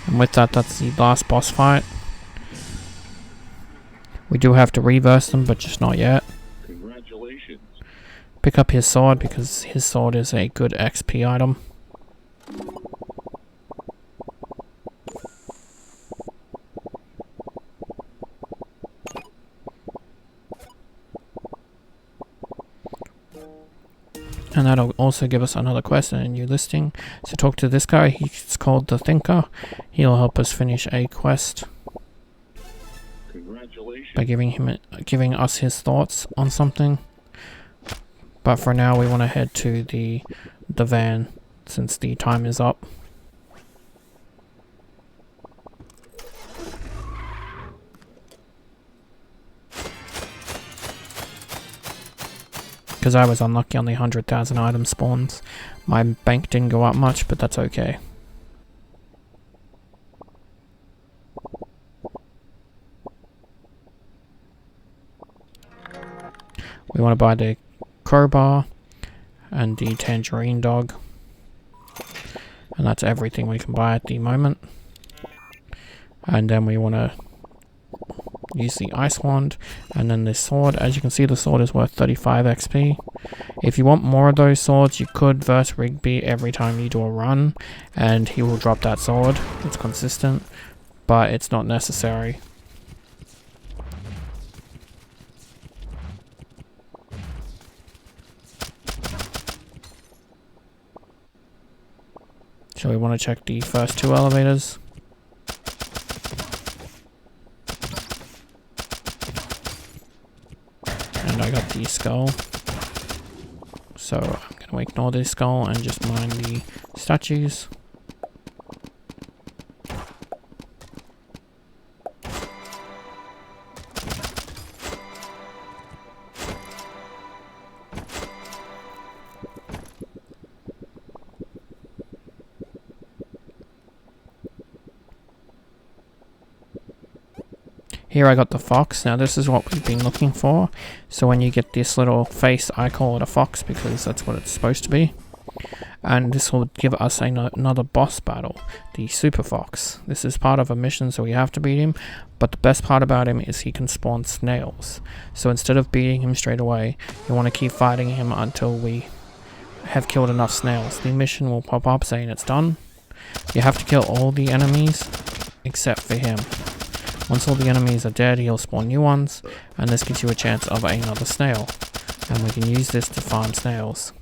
And with that, that's the last boss fight. We do have to reverse them, but just not yet. Congratulations. Pick up his sword because his sword is a good XP item. And that'll also give us another quest and a new listing. So talk to this guy, he's called the Thinker. He'll help us finish a quest by giving us his thoughts on something. But for now we want to head to the van since the time is up. Because I was unlucky on the 100,000 item spawns. My bank didn't go up much, but that's okay. We want to buy the crowbar and the tangerine dog. And that's everything we can buy at the moment. And then we want to use the ice wand and then this sword. As you can see, the sword is worth 35 XP. If you want more of those swords, you could verse Rigby every time you do a run and he will drop that sword. It's consistent, but it's not necessary. So we want to check the first 2 elevators. And I got the skull. So I'm going to ignore this skull and just mine the statues. Here I got the fox. Now this is what we've been looking for. So when you get this little face, I call it a fox because that's what it's supposed to be. And this will give us another boss battle, the Super Fox. This is part of a mission, so we have to beat him. But the best part about him is he can spawn snails. So instead of beating him straight away, you want to keep fighting him until we have killed enough snails. The mission will pop up saying it's done. You have to kill all the enemies except for him. Once all the enemies are dead, he'll spawn new ones, and this gives you a chance of another snail. And we can use this to farm snails.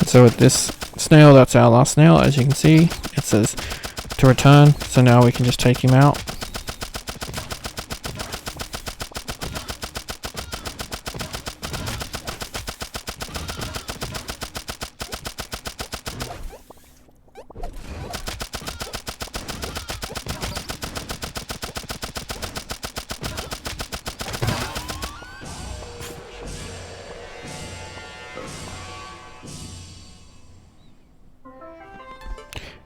So with this snail, that's our last snail. As you can see, it says to return. So now we can just take him out.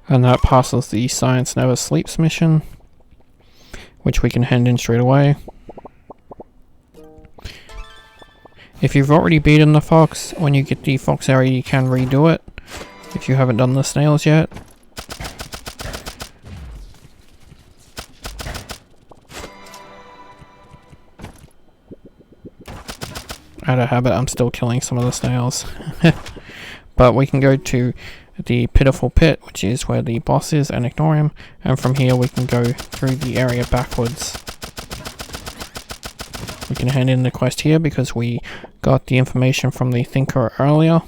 And that passes the Science Never Sleeps mission, which we can hand in straight away. If you've already beaten the fox, when you get the fox area you can redo it, if you haven't done the snails yet. Out of habit, I'm still killing some of the snails. But we can go to the Pitiful Pit, which is where the boss is, and ignore him. And from here we can go through the area backwards. We can hand in the quest here because we got the information from the Thinker earlier.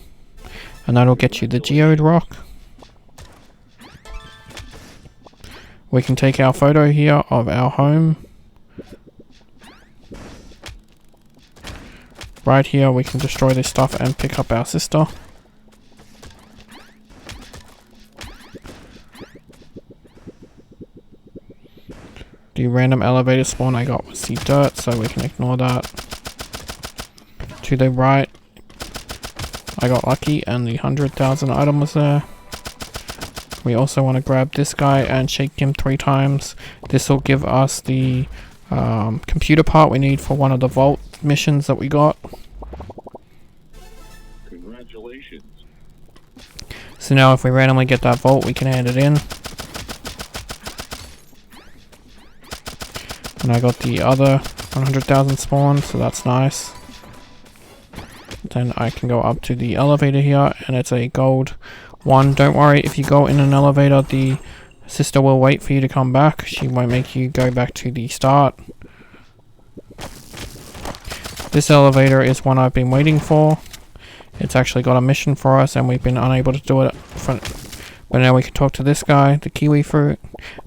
And that'll get you the Geode Rock. We can take our photo here of our home. Right here we can destroy this stuff and pick up our sister. The random elevator spawn I got was the dirt, so we can ignore that. To the right, I got lucky and the 100,000 item was there. We also want to grab this guy and shake him 3 times. This will give us the computer part we need for one of the vault missions that we got. Congratulations. So now if we randomly get that vault, we can hand it in. And I got the other 100,000 spawn, so that's nice. Then I can go up to the elevator here, and it's a gold One, don't worry, if you go in an elevator, the sister will wait for you to come back. She won't make you go back to the start. This elevator is one I've been waiting for. It's actually got a mission for us and we've been unable to do it. But now we can talk to this guy, the kiwi fruit.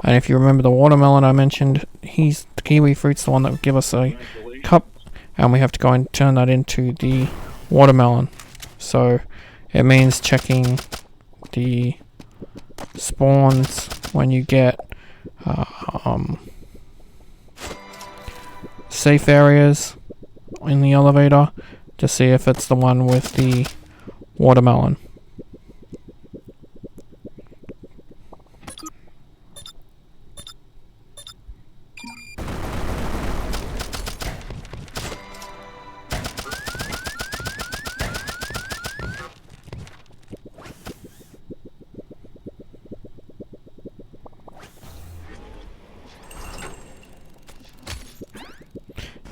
And if you remember the watermelon I mentioned, the kiwi fruit's the one that would give us a cup. And we have to go and turn that into the watermelon. So it means checking the spawns when you get safe areas in the elevator to see if it's the one with the watermelon.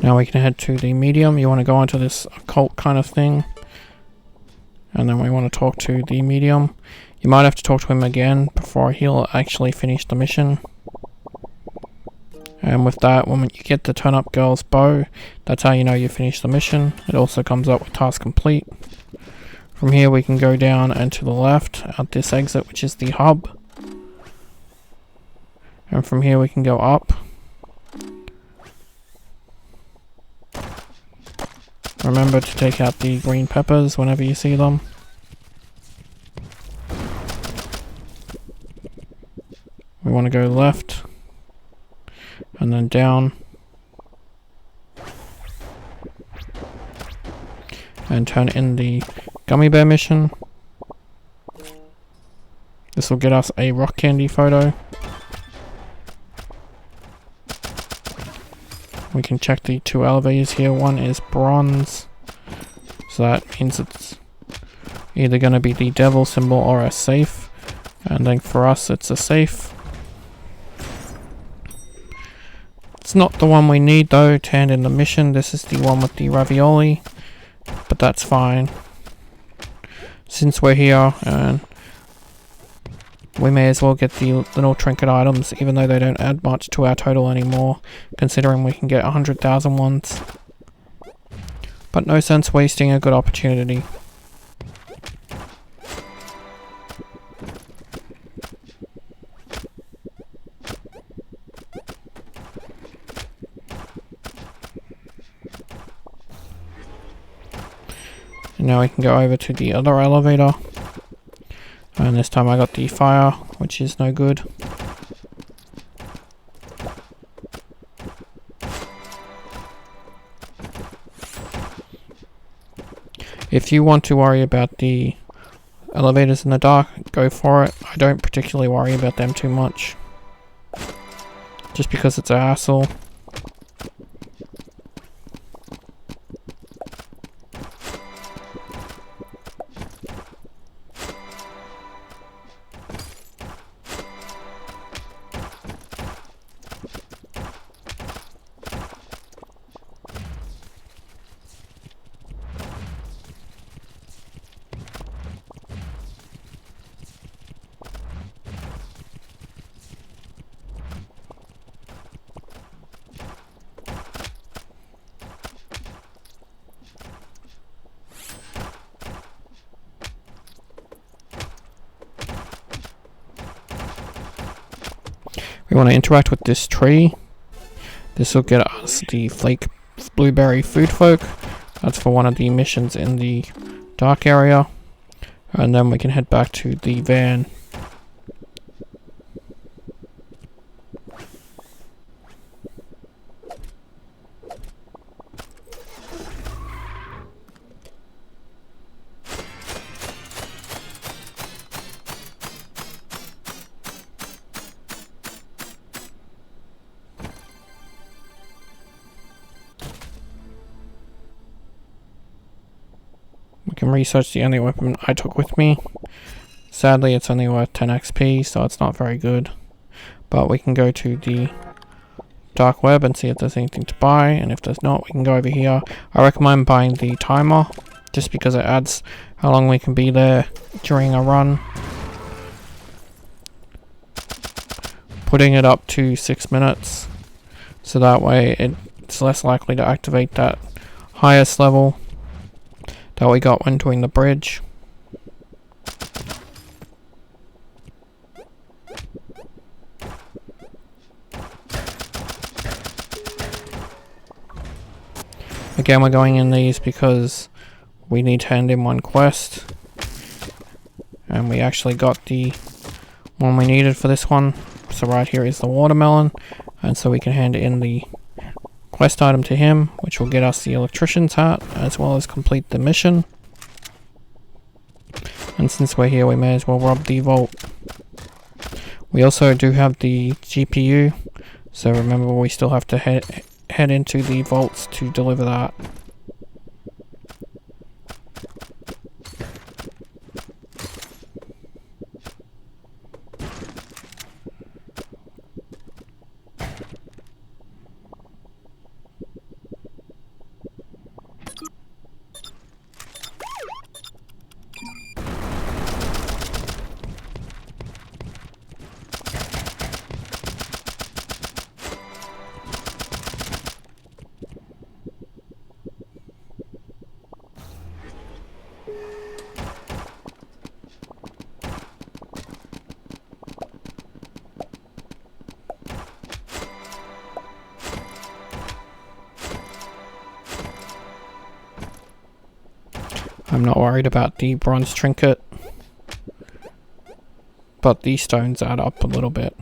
Now we can head to the medium. You want to go into this occult kind of thing. And then we want to talk to the medium. You might have to talk to him again before he'll actually finish the mission. And with that, when you get the Turnip Girl's bow, that's how you know you finished the mission. It also comes up with task complete. From here we can go down and to the left at this exit, which is the hub. And from here we can go up. Remember to take out the green peppers whenever you see them. We want to go left and then down and turn in the gummy bear mission. This will get us a rock candy photo. We can check the two elevators here. One is bronze, so that means it's either going to be the devil symbol or a safe, and then for us it's a safe. It's not the one we need though to end in the mission. This is the one with the ravioli, but that's fine since we're here, and we may as well get the little trinket items, even though they don't add much to our total anymore, considering we can get 100,000 ones. But no sense wasting a good opportunity. And now we can go over to the other elevator. And this time I got the fire, which is no good. If you want to worry about the elevators in the dark, go for it. I don't particularly worry about them too much, just because it's a hassle. We want to interact with this tree. This will get us the flake blueberry food folk. That's for one of the missions in the dark area. And then we can head back to the van. We can research the only weapon I took with me. Sadly, it's only worth 10 XP, so it's not very good. But we can go to the dark web and see if there's anything to buy, and if there's not, we can go over here. I recommend buying the timer. just because it adds how long we can be there during a run. Putting it up to 6 minutes, so that way it's less likely to activate that highest level that we got when doing the bridge. Again, we're going in these because we need to hand in one quest, and we actually got the one we needed for this one. So right here is the watermelon, and so we can hand in the quest item to him, which will get us the electrician's hat, as well as complete the mission. And since we're here, we may as well rob the vault. We also do have the GPU, so remember we still have to head into the vaults to deliver that. I'm not worried about the bronze trinket, but these stones add up a little bit.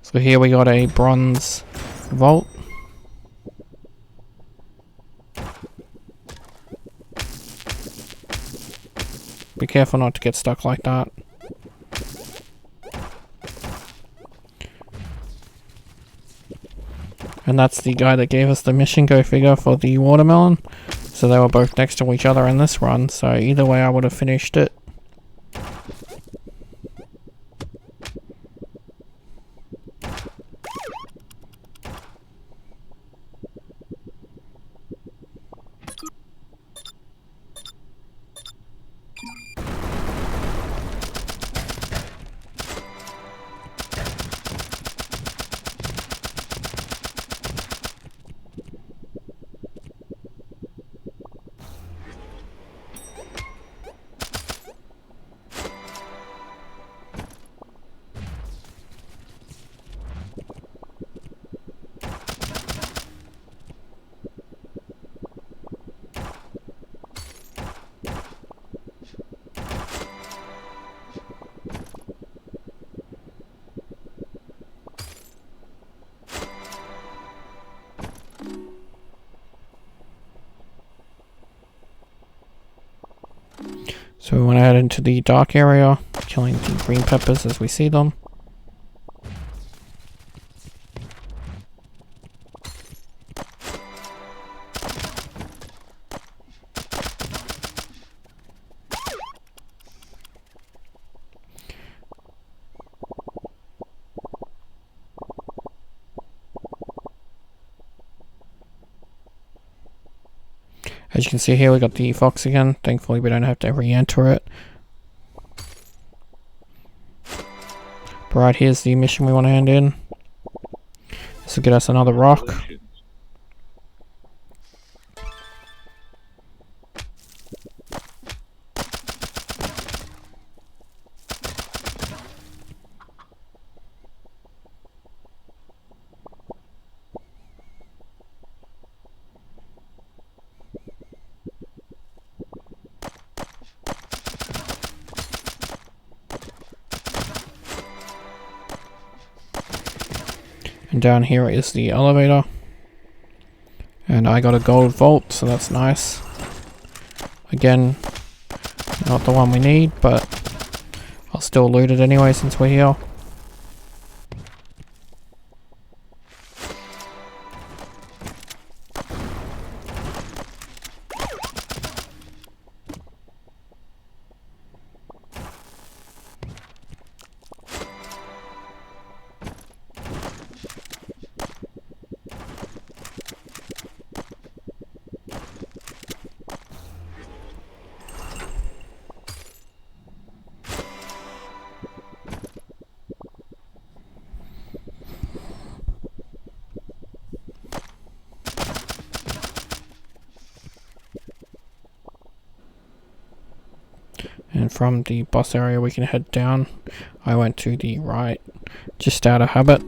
So here we got a bronze vault. Be careful not to get stuck like that. And that's the guy that gave us the mission, go figure, for the watermelon. So they were both next to each other in this run, so either way I would have finished it. So we want to head into the dark area, killing the green peppers as we see them. As you can see here, we got the fox again. Thankfully, we don't have to re-enter it. But right here's the mission we want to hand in. This will get us another rock. And down here is the elevator. And I got a gold vault, so that's nice. Again, not the one we need, but I'll still loot it anyway since we're here. And from the boss area we can head down. I went to the right, just out of habit.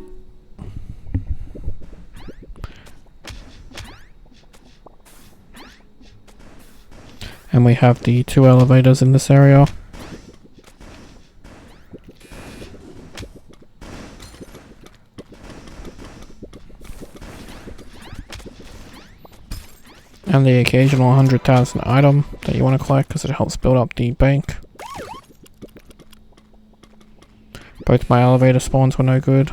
And we have the 2 elevators in this area. And the occasional 100,000 item that you want to collect because it helps build up the bank. Both my elevator spawns were no good.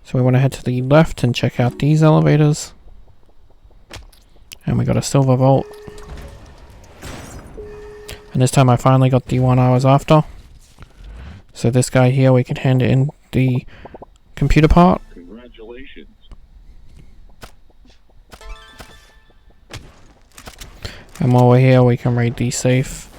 So we want to head to the left and check out these elevators. And we got a silver vault. And this time I finally got the one I was after. So this guy here, we can hand in the computer part. Congratulations. And while we're here, we can raid the safe.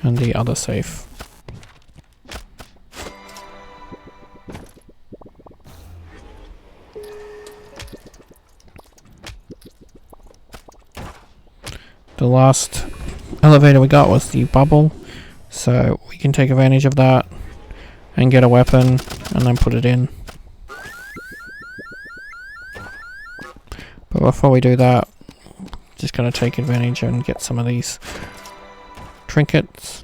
And the other safe. The last elevator we got was the bubble, so we can take advantage of that and get a weapon and then put it in. But before we do that, just gonna take advantage and get some of these trinkets.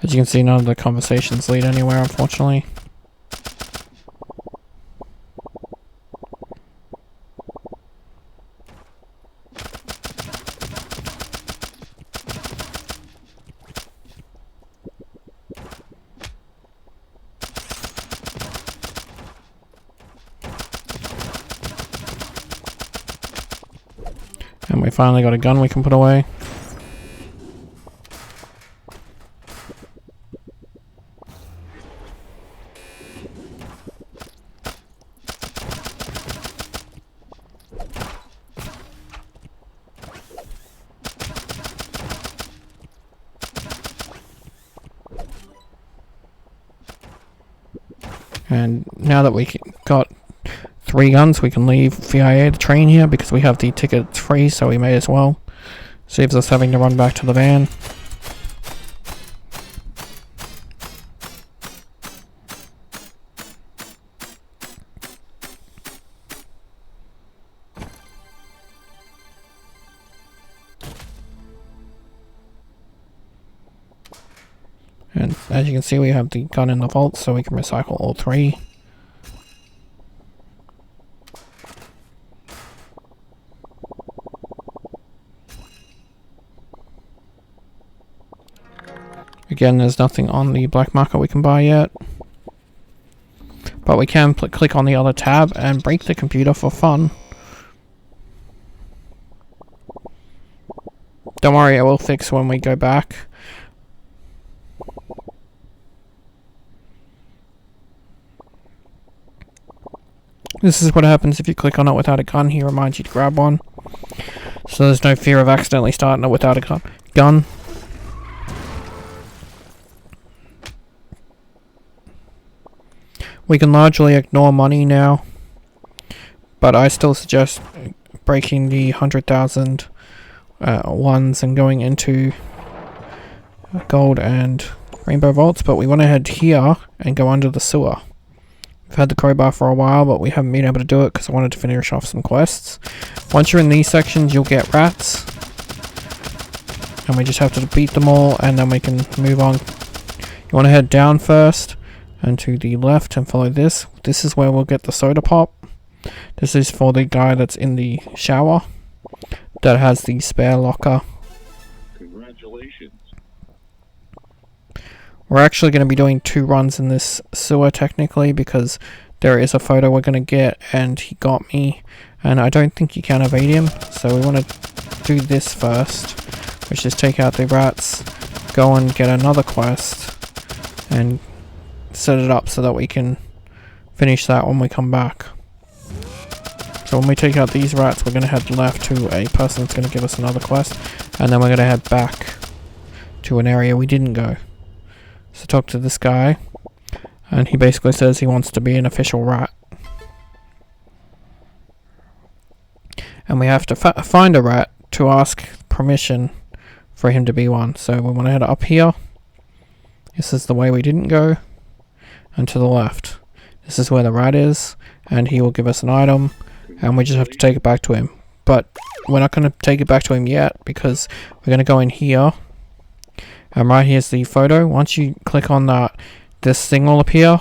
As you can see, none of the conversations lead anywhere, unfortunately. And we finally got a gun we can put away. And now that we got 3 guns, we can leave VIA the train here because we have the tickets free, so we may as well. Saves us having to run back to the van. And as you can see, we have the gun in the vault, so we can recycle all 3. Again, there's nothing on the black market we can buy yet. But we can click on the other tab and break the computer for fun. Don't worry, it will fix when we go back. This is what happens if you click on it without a gun. He reminds you to grab one. So there's no fear of accidentally starting it without a gun. We can largely ignore money now, but I still suggest breaking the 100,000 ones and going into gold and rainbow vaults, but we want to head here and go under the sewer. We've had the crowbar for a while, but we haven't been able to do it because I wanted to finish off some quests. Once you're in these sections, you'll get rats, and we just have to beat them all, and then we can move on. You want to head down first and to the left and follow this. This is where we'll get the soda pop. This is for the guy that's in the shower that has the spare locker. Congratulations. We're actually going to be doing 2 runs in this sewer technically, because there is a photo we're going to get and he got me, and I don't think you can evade him, so we want to do this first, which is take out the rats, go and get another quest, and set it up so that we can finish that when we come back. So when we take out these rats, we're going to head left to a person that's going to give us another quest, and then we're going to head back to an area we didn't go. So talk to this guy, and he basically says he wants to be an official rat. And we have to find a rat to ask permission for him to be one. So we want to head up here. This is the way we didn't go. And to the left. This is where the rat is, and he will give us an item, and we just have to take it back to him. But we're not going to take it back to him yet, because we're going to go in here. And right here's the photo. Once you click on that, this thing will appear,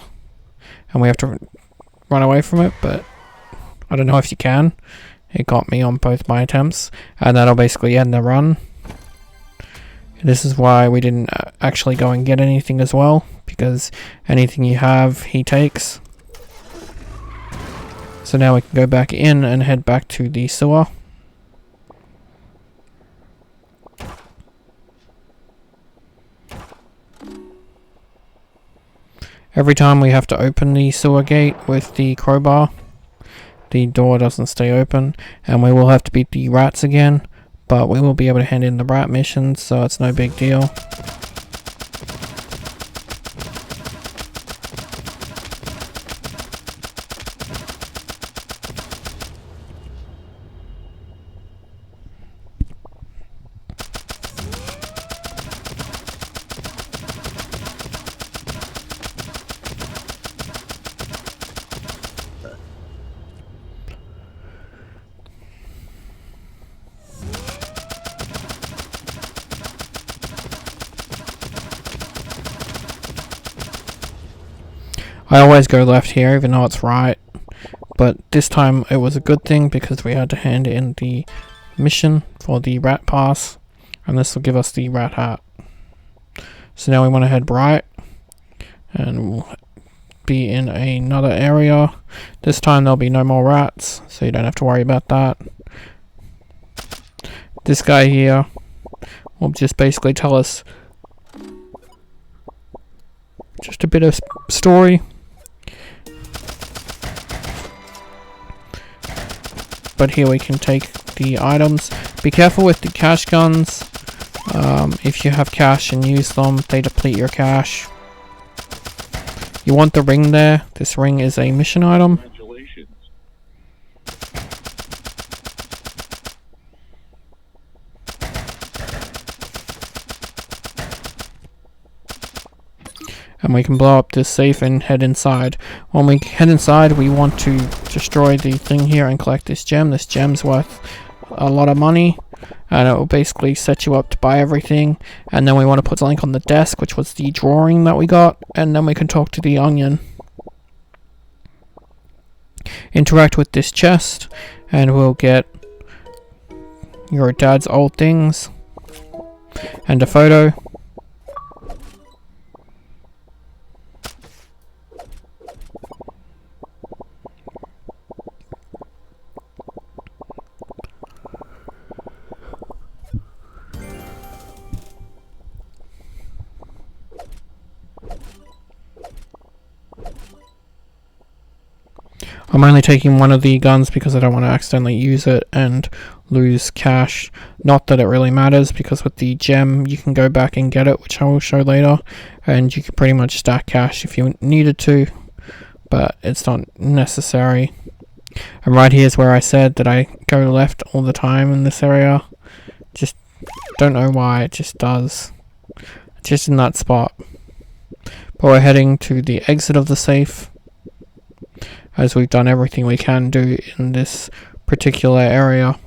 and we have to run away from it, but I don't know if you can. It got me on both my attempts, and that'll basically end the run. This is why we didn't actually go and get anything as well, because anything you have, he takes. So now we can go back in and head back to the sewer. Every time we have to open the sewer gate with the crowbar, the door doesn't stay open, and we will have to beat the rats again, but we will be able to hand in the rat missions, so it's no big deal. I always go left here, even though it's right, but this time it was a good thing because we had to hand in the mission for the rat pass, and this will give us the rat hat. So now we want to head right, and we'll be in another area. This time there'll be no more rats, so you don't have to worry about that. This guy here will just basically tell us just a bit of story. But here we can take the items. Be careful with the cash guns. If you have cash and use them, they deplete your cash. You want the ring there. This ring is a mission item. Congratulations. And we can blow up this safe and head inside. When we head inside, we want to destroy the thing here and collect this gem. This gem's worth a lot of money, and it will basically set you up to buy everything. And then we want to put something on the desk, which was the drawing that we got, and then we can talk to the onion. Interact with this chest, and we'll get your dad's old things and a photo. I'm only taking one of the guns because I don't want to accidentally use it and lose cash. Not that it really matters, because with the gem you can go back and get it, which I will show later, and you can pretty much stack cash if you needed to, but it's not necessary. And right here is where I said that I go left all the time in this area. Just don't know why, it just does. Just in that spot. But we're heading to the exit of the safe, as we've done everything we can do in this particular area.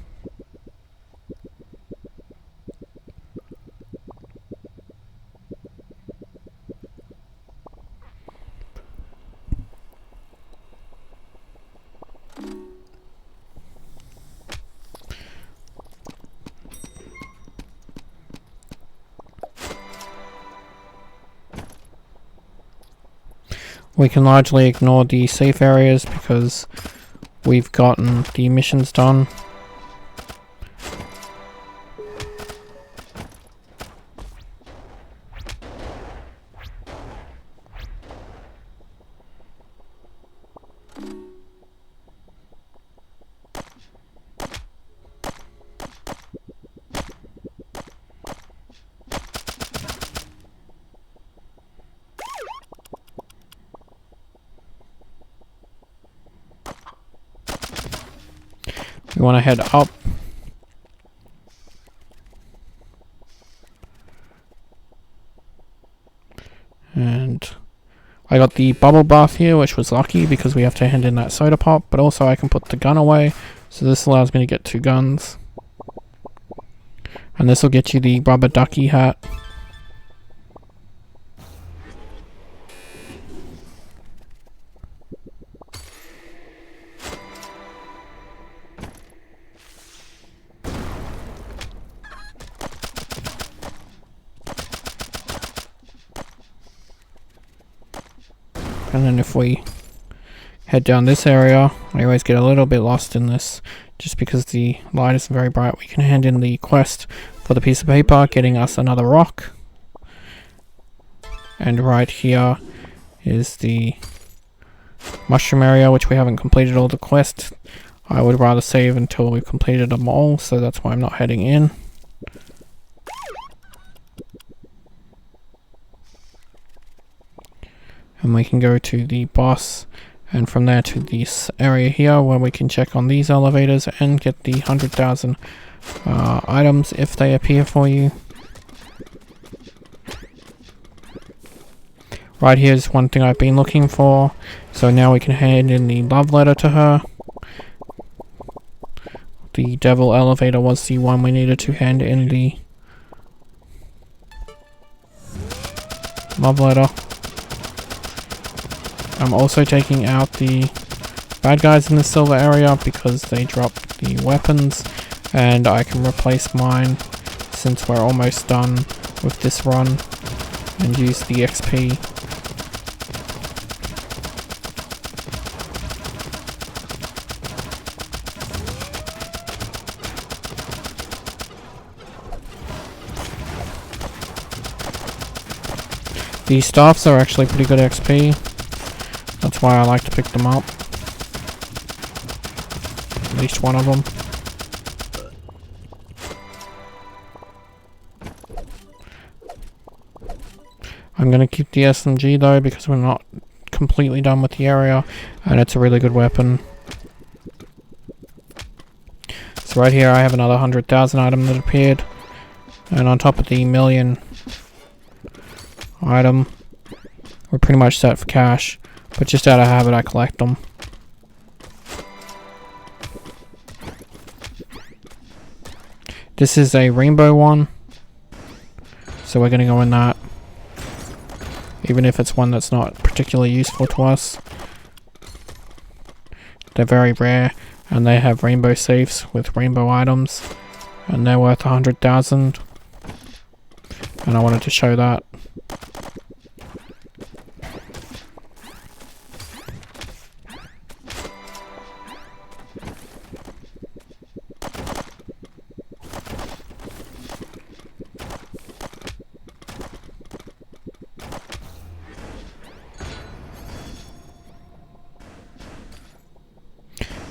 We can largely ignore the safe areas because we've gotten the missions done. We want to head up. And I got the bubble bath here, which was lucky because we have to hand in that soda pop, but also I can put the gun away. So this allows me to get 2 guns. And this will get you the rubber ducky hat. And then if we head down this area, I always get a little bit lost in this just because the light isn't very bright. We can hand in the quest for the piece of paper, getting us another rock. And right here is the mushroom area, which we haven't completed all the quests. I would rather save until we've completed them all, so that's why I'm not heading in. And we can go to the boss, and from there to this area here where we can check on these elevators and get the 100,000 items if they appear for you. Right here is one thing I've been looking for, so now we can hand in the love letter to her. The devil elevator was the one we needed to hand in the love letter. I'm also taking out the bad guys in the silver area because they drop the weapons, and I can replace mine since we're almost done with this run and use the XP. These staffs are actually pretty good XP. That's why I like to pick them up. At least one of them. I'm going to keep the SMG though because we're not completely done with the area and it's a really good weapon. So right here I have another 100,000 item that appeared, and on top of the million item we're pretty much set for cash. But just out of habit, I collect them. This is a rainbow one, so we're going to go in that, even if it's one that's not particularly useful to us. They're very rare, and they have rainbow safes with rainbow items, and they're worth 100,000. And I wanted to show that.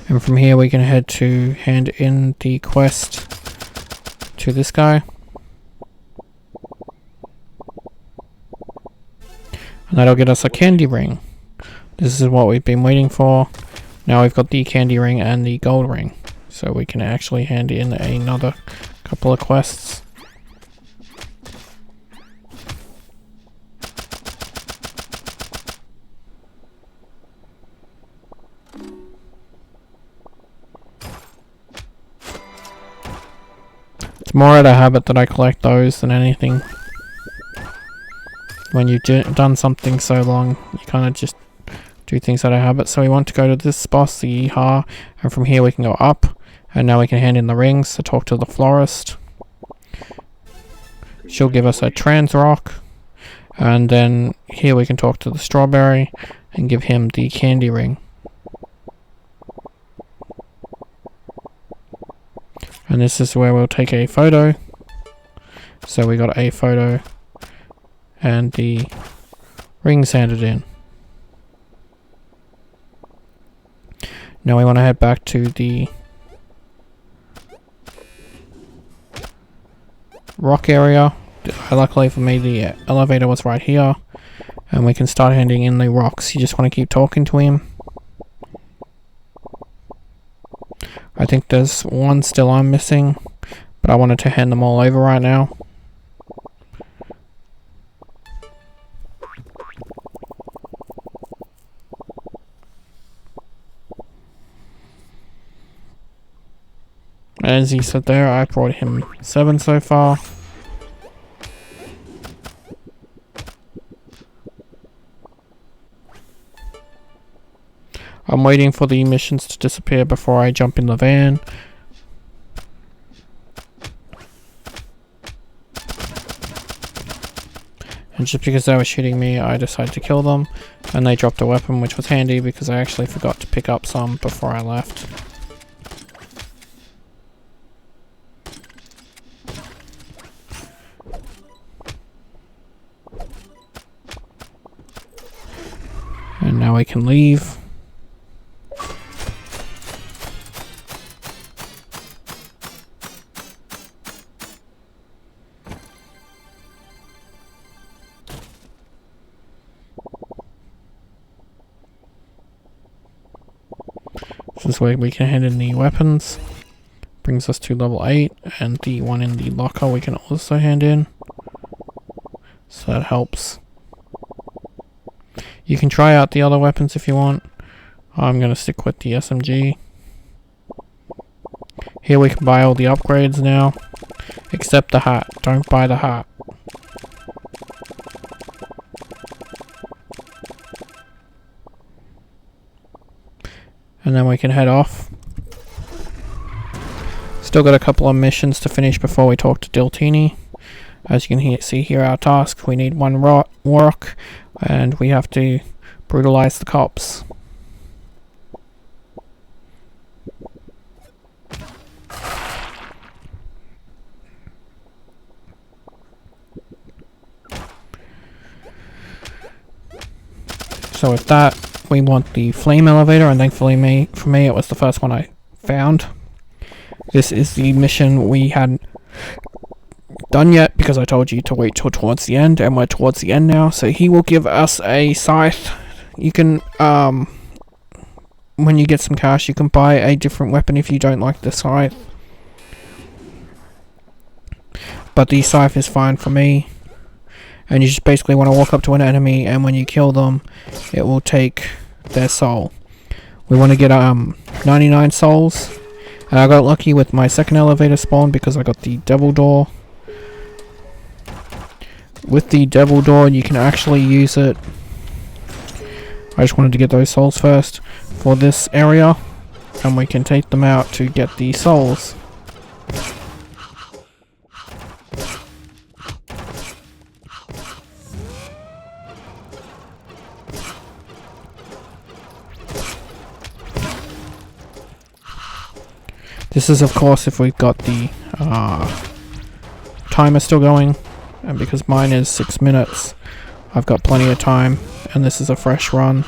And from here we can head to hand in the quest to this guy. And that'll get us a candy ring. This is what we've been waiting for. Now we've got the candy ring and the gold ring. So we can actually hand in another couple of quests. It's more out of habit that I collect those than anything. When you've done something so long, you kind of just do things out of habit. So we want to go to this boss, the Yeehaw, and from here we can go up. And now we can hand in the rings to talk to the florist. She'll give us a trans rock. And then here we can talk to the strawberry. and give him the candy ring. And this is where we'll take a photo. So we got a photo and the rings handed in. Now we want to head back to the rock area. Luckily for me, the elevator was right here, and we can start handing in the rocks. You just want to keep talking to him. I think there's one still I'm missing, but I wanted to hand them all over right now. As he said there, I brought him 7 so far. I'm waiting for the missions to disappear before I jump in the van. And just because they were shooting me, I decided to kill them. And they dropped a weapon, which was handy because I actually forgot to pick up some before I left. And now we can leave. This is where we can hand in the weapons. Brings us to level 8, and the one in the locker we can also hand in. So that helps. You can try out the other weapons if you want. I'm going to stick with the SMG. Here we can buy all the upgrades now. Except the hat. Don't buy the hat. And then we can head off. Still got a couple of missions to finish before we talk to Diltini. As you can see here, our task, we need 1 rock, and we have to brutalize the cops. So with that, we want the flame elevator, and thankfully for me it was the first one I found. This is the mission we hadn't done yet because I told you to wait till towards the end, and we're towards the end now. So he will give us a scythe. You can when you get some cash, you can buy a different weapon if you don't like the scythe, but the scythe is fine for me. And you just basically want to walk up to an enemy, and when you kill them, it will take their soul. We want to get 99 souls. And I got lucky with my second elevator spawn because I got the devil door. With the devil door, you can actually use it. I just wanted to get those souls first for this area, and we can take them out to get the souls. This is, of course, if we've got the timer still going, and because mine is 6 minutes, I've got plenty of time, and this is a fresh run.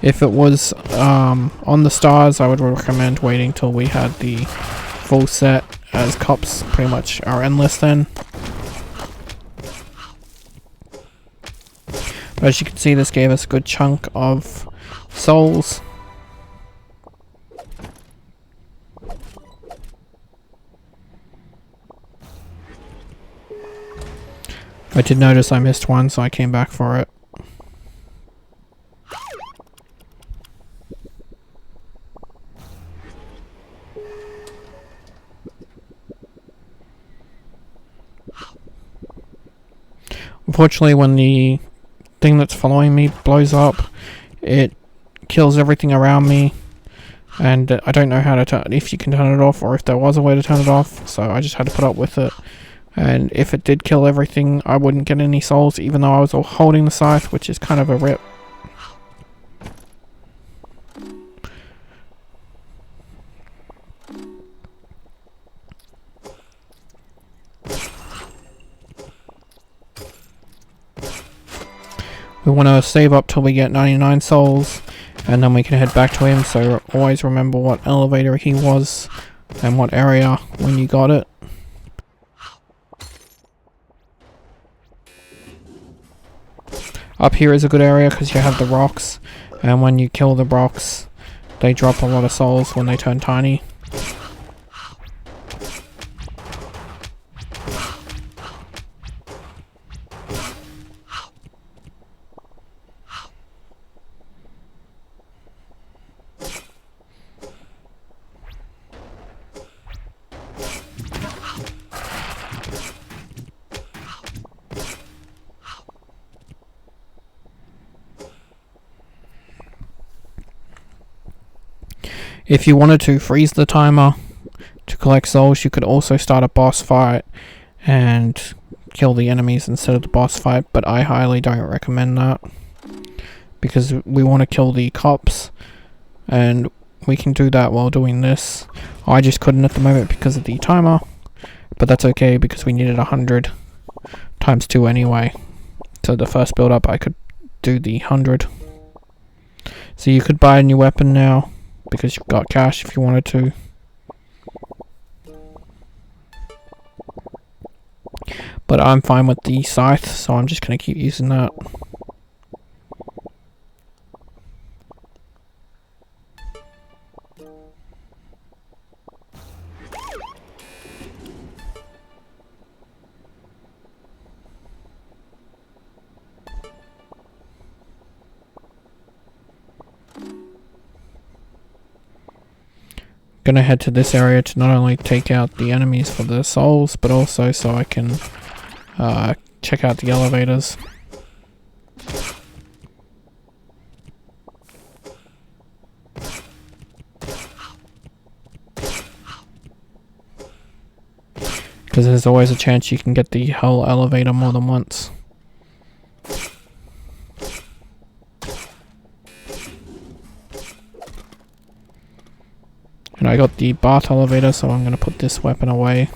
If it was on the stars, I would recommend waiting till we had the full set, as cops pretty much are endless then. But as you can see, this gave us a good chunk of souls. I did notice I missed one, so I came back for it. Unfortunately, when the thing that's following me blows up, it kills everything around me, and I don't know how to turn, if you can turn it off, or if there was a way to turn it off, so I just had to put up with it. And if it did kill everything, I wouldn't get any souls, even though I was holding the scythe, which is kind of a rip. We want to save up till we get 99 souls, and then we can head back to him. So always remember what elevator he was and what area when you got it. Up here is a good area because you have the rocks, and when you kill the rocks they drop a lot of souls when they turn tiny. If you wanted to freeze the timer to collect souls, you could also start a boss fight and kill the enemies instead of the boss fight, but I highly don't recommend that because we want to kill the cops, and we can do that while doing this. I just couldn't at the moment because of the timer, but that's okay because we needed 100 times 2 anyway. So the first build up I could do the 100. So you could buy a new weapon now because you've got cash if you wanted to. But I'm fine with the scythe, so I'm just going to keep using that. Gonna head to this area to not only take out the enemies for the souls, but also so I can check out the elevators. Because there's always a chance you can get the whole elevator more than once. And I got the bath elevator, so I'm going to put this weapon away.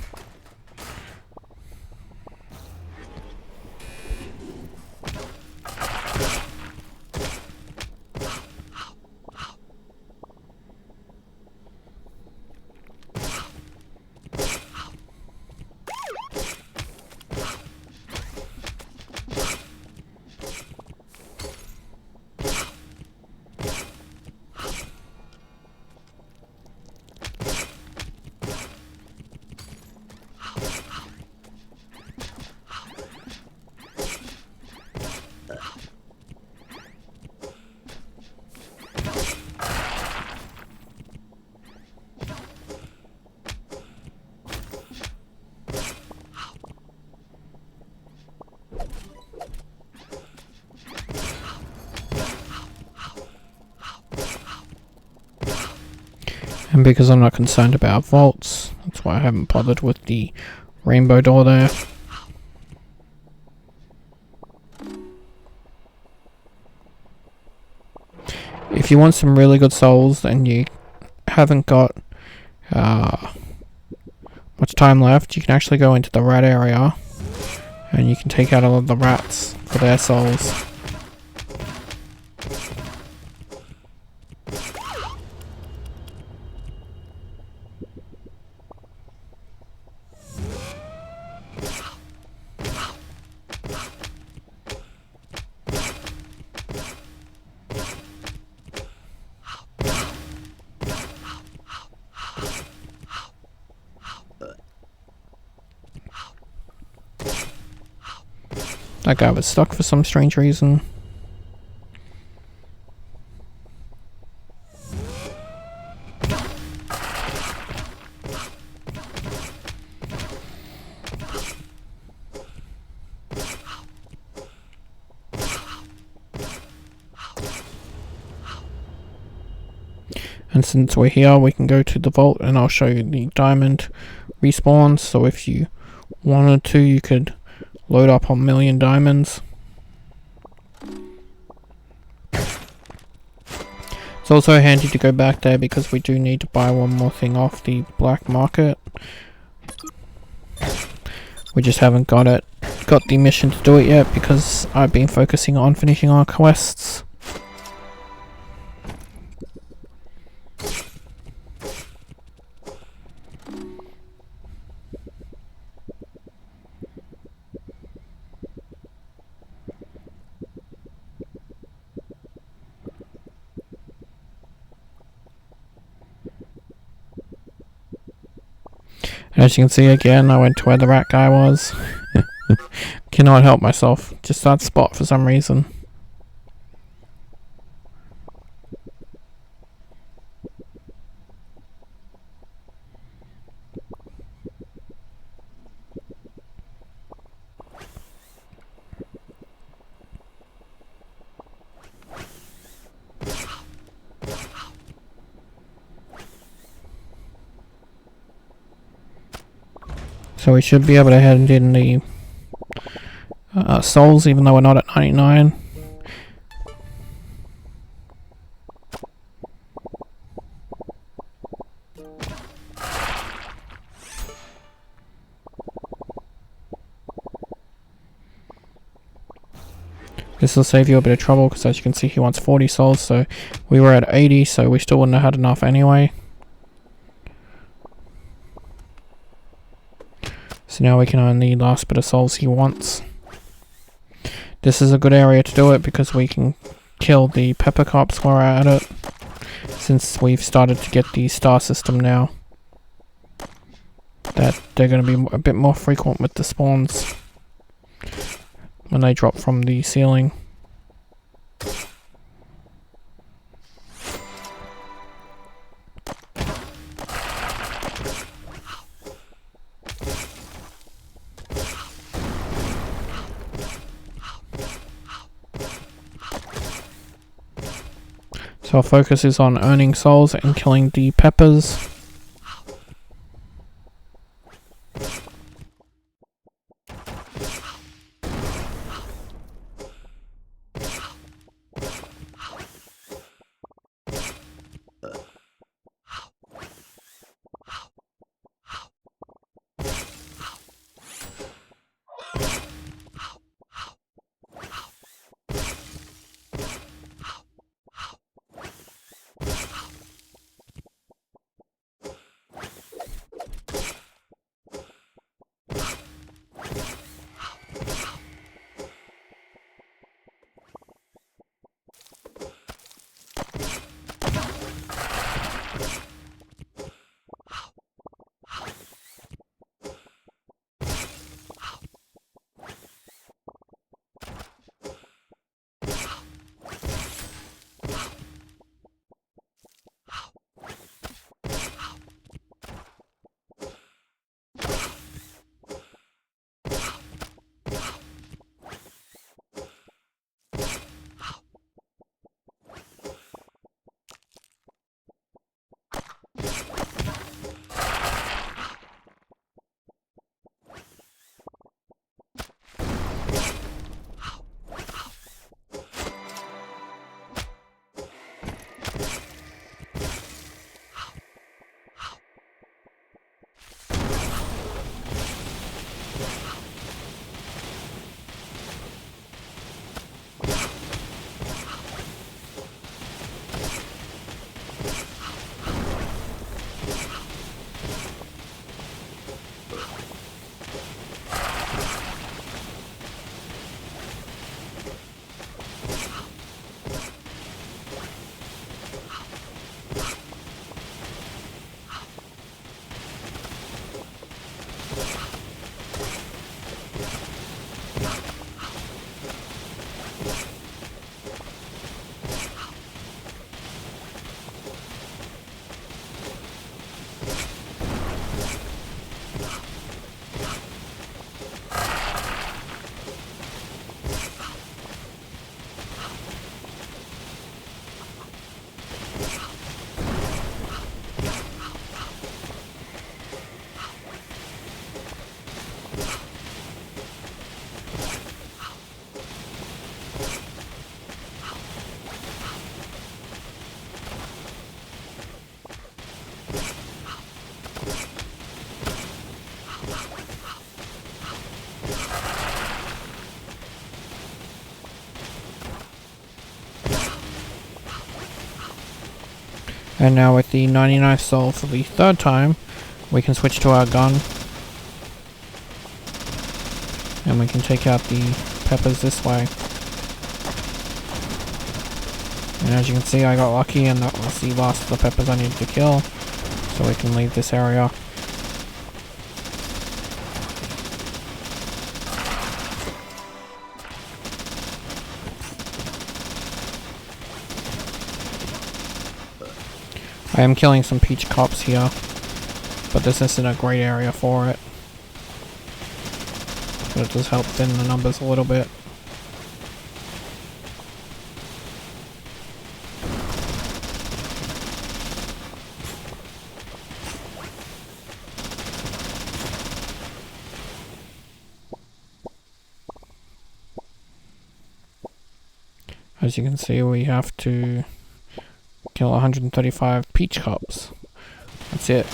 And because I'm not concerned about vaults, that's why I haven't bothered with the rainbow door there. If you want some really good souls and you haven't got much time left, you can actually go into the rat area and you can take out all of the rats for their souls. That guy was stuck for some strange reason. And since we're here, we can go to the vault and I'll show you the diamond respawns. So if you wanted to, you could load up on 1,000,000 diamonds. It's also handy to go back there because we do need to buy one more thing off the black market. We just haven't got it got the mission to do it yet because I've been focusing on finishing our quests. As you can see again, I went to where the rat guy was. Cannot help myself. Just that spot for some reason. So we should be able to head in the souls, even though we're not at 99. This will save you a bit of trouble because, as you can see, he wants 40 souls, so we were at 80, so we still wouldn't have had enough anyway. So now we can earn the last bit of souls he wants. This is a good area to do it because we can kill the pepper cops while we're at it, since we've started to get the star system now. That they're going to be a bit more frequent with the spawns when they drop from the ceiling. So our focus is on earning souls and killing the peppers. And now with the 99 soul for the third time, we can switch to our gun. And we can take out the peppers this way. And as you can see, I got lucky and that was the last of the peppers I needed to kill. So we can leave this area. I am killing some peach cops here, but this isn't a great area for it. But it does help thin the numbers a little bit. As you can see, we have to kill 135 peach cups. That's it.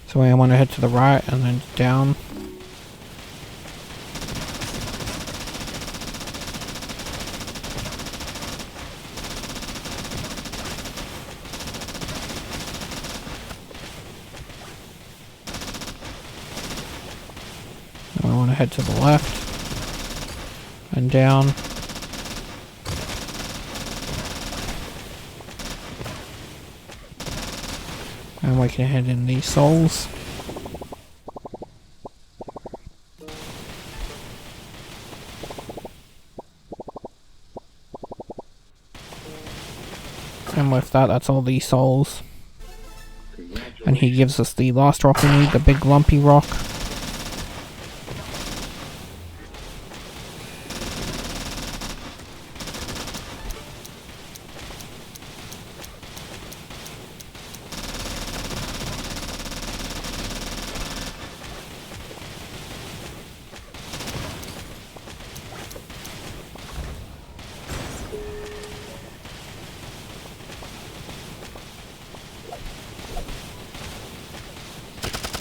So I want to head to the right and then down. Now I want to head to the left and down. And we can head in these souls. And with that, that's all these souls. And he gives us the last rock we need, the big lumpy rock.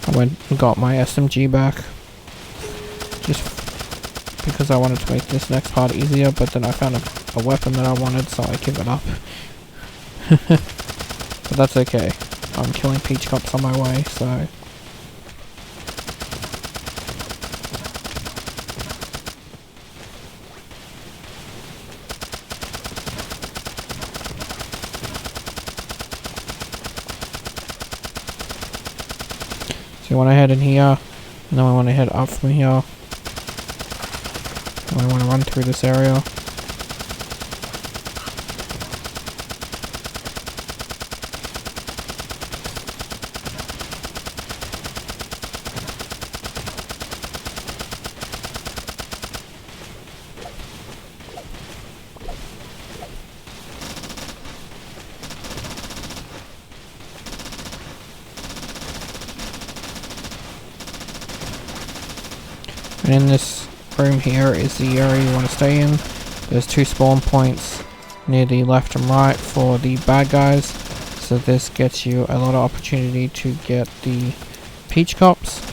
I went and got my SMG back, just because I wanted to make this next part easier, but then I found a weapon that I wanted, so I give it up. But that's okay. I'm killing peach cups on my way, so... So we want to head in here, and then we want to head up from here. And we want to run through this area. And in this room here is the area you want to stay in. There's 2 spawn points near the left and right for the bad guys. So this gets you a lot of opportunity to get the peach cups.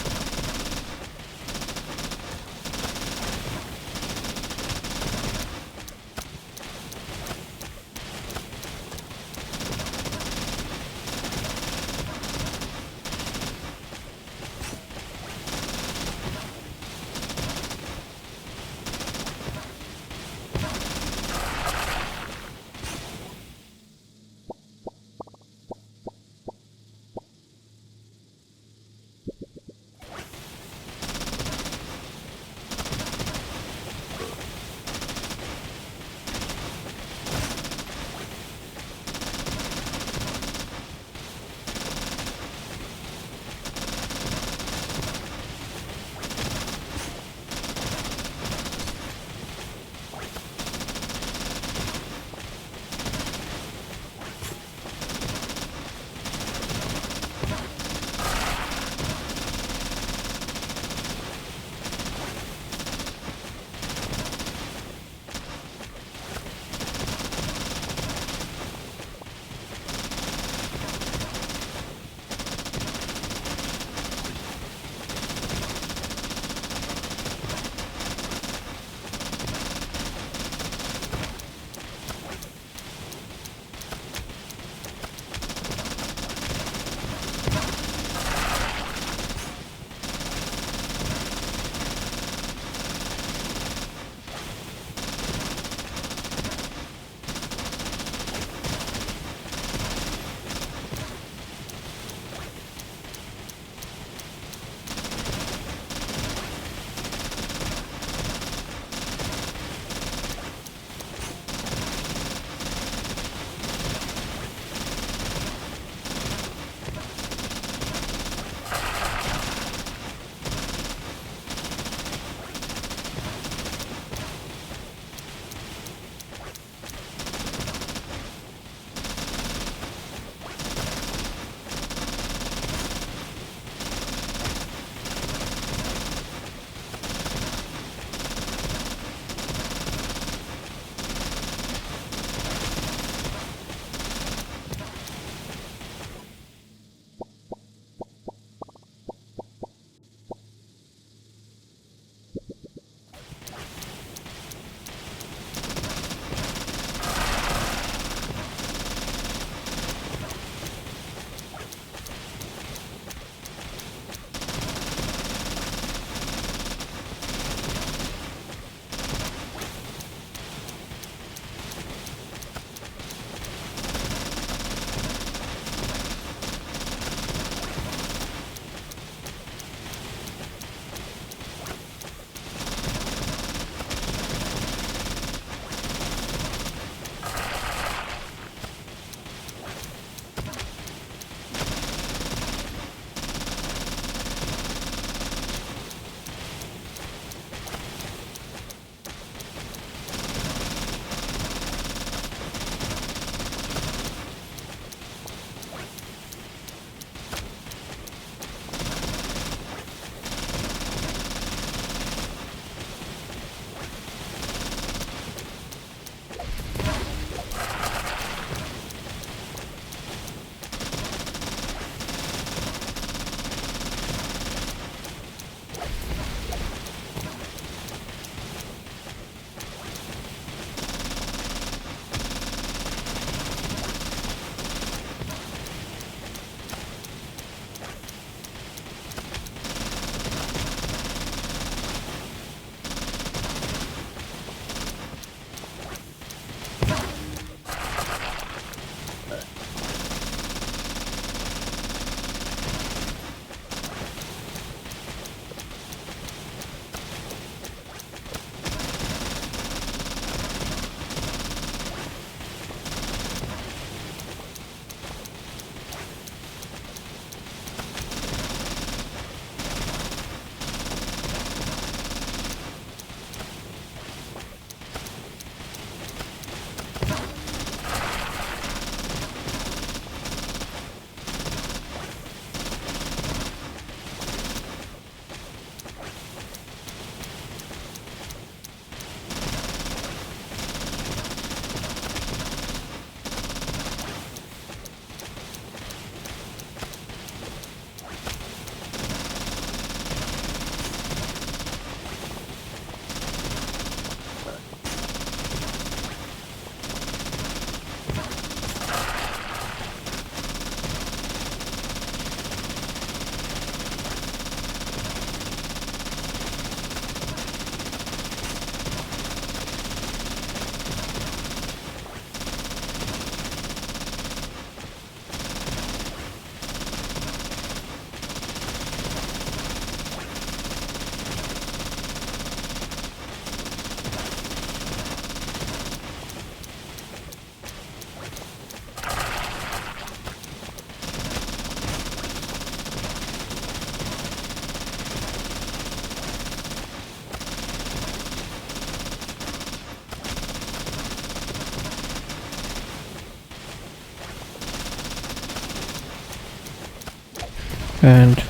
And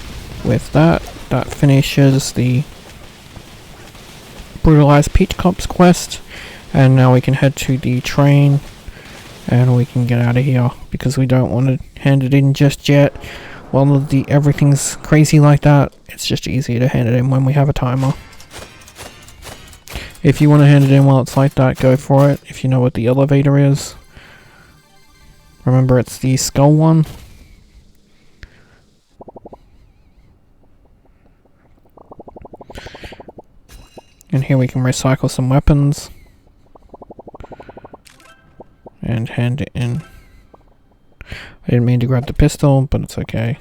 with that, that finishes the Brutalized Peach Cops quest. And now we can head to the train and we can get out of here because we don't want to hand it in just yet. While everything's crazy like that, it's just easier to hand it in when we have a timer. If you want to hand it in while it's like that, go for it. If you know what the elevator is. Remember, it's the skull one. And here we can recycle some weapons. And hand it in. I didn't mean to grab the pistol, but it's okay.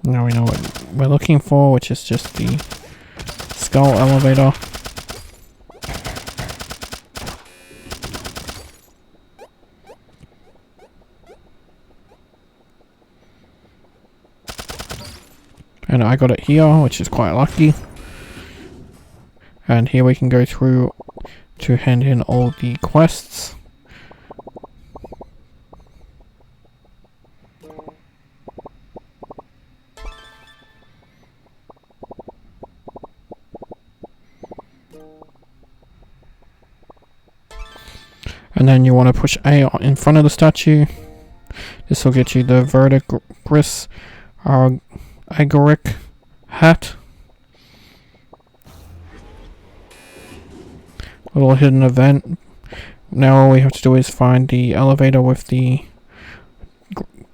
Now we know what we're looking for, which is just the skull elevator. And I got it here, which is quite lucky. And here we can go through to hand in all the quests. And then you want to push A in front of the statue. This will get you the verdigris agoric hat. Little hidden event. Now all we have to do is find the elevator with the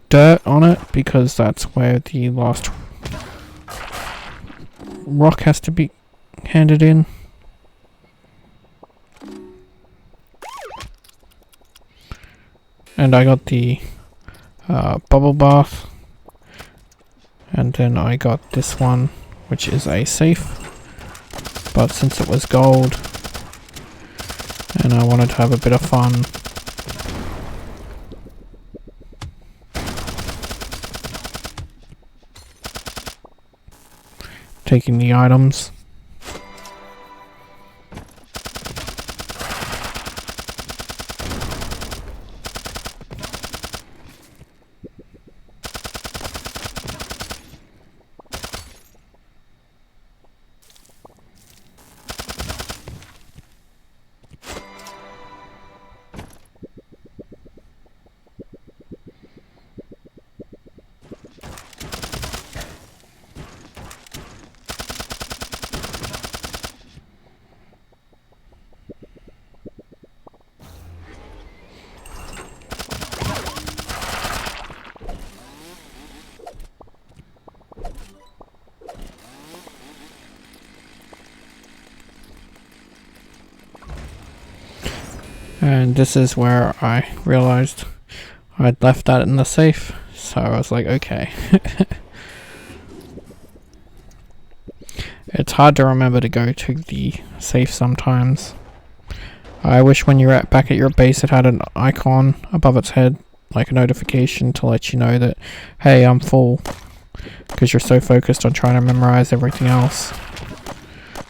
dirt on it, because that's where the last rock has to be handed in. And I got the bubble bath. And then I got this one, which is a safe. But since it was gold, and I wanted to have a bit of fun, taking the items. And this is where I realized I'd left that in the safe, so I was like, okay. It's hard to remember to go to the safe sometimes. I wish when you're back at your base it had an icon above its head, like a notification to let you know that, hey, I'm full, because you're so focused on trying to memorize everything else.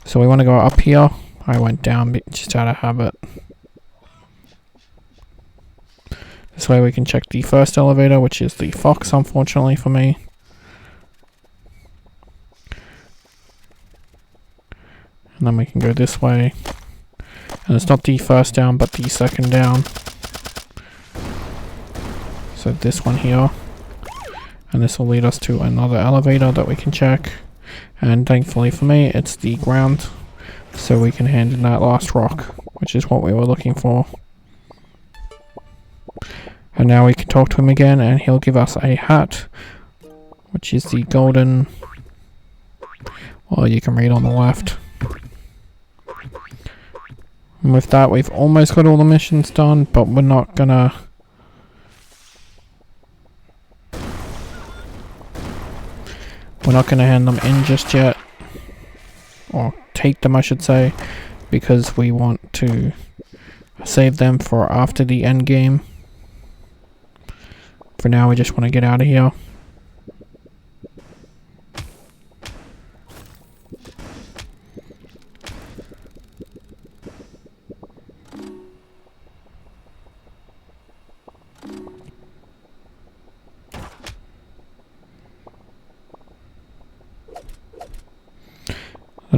So we want to go up here. I went down just out of habit. This way we can check the first elevator, which is the Fox, unfortunately for me. And then we can go this way. And it's not the first down, but the second down. So this one here. And this will lead us to another elevator that we can check. And thankfully for me, it's the ground. So we can hand in that last rock, which is what we were looking for. And now we can talk to him again, and he'll give us a hat, which is the golden, well, you can read on the left. And with that, we've almost got all the missions done, but we're not gonna hand them in just yet, or take them I should say, because we want to save them for after the end game. For now, we just want to get out of here.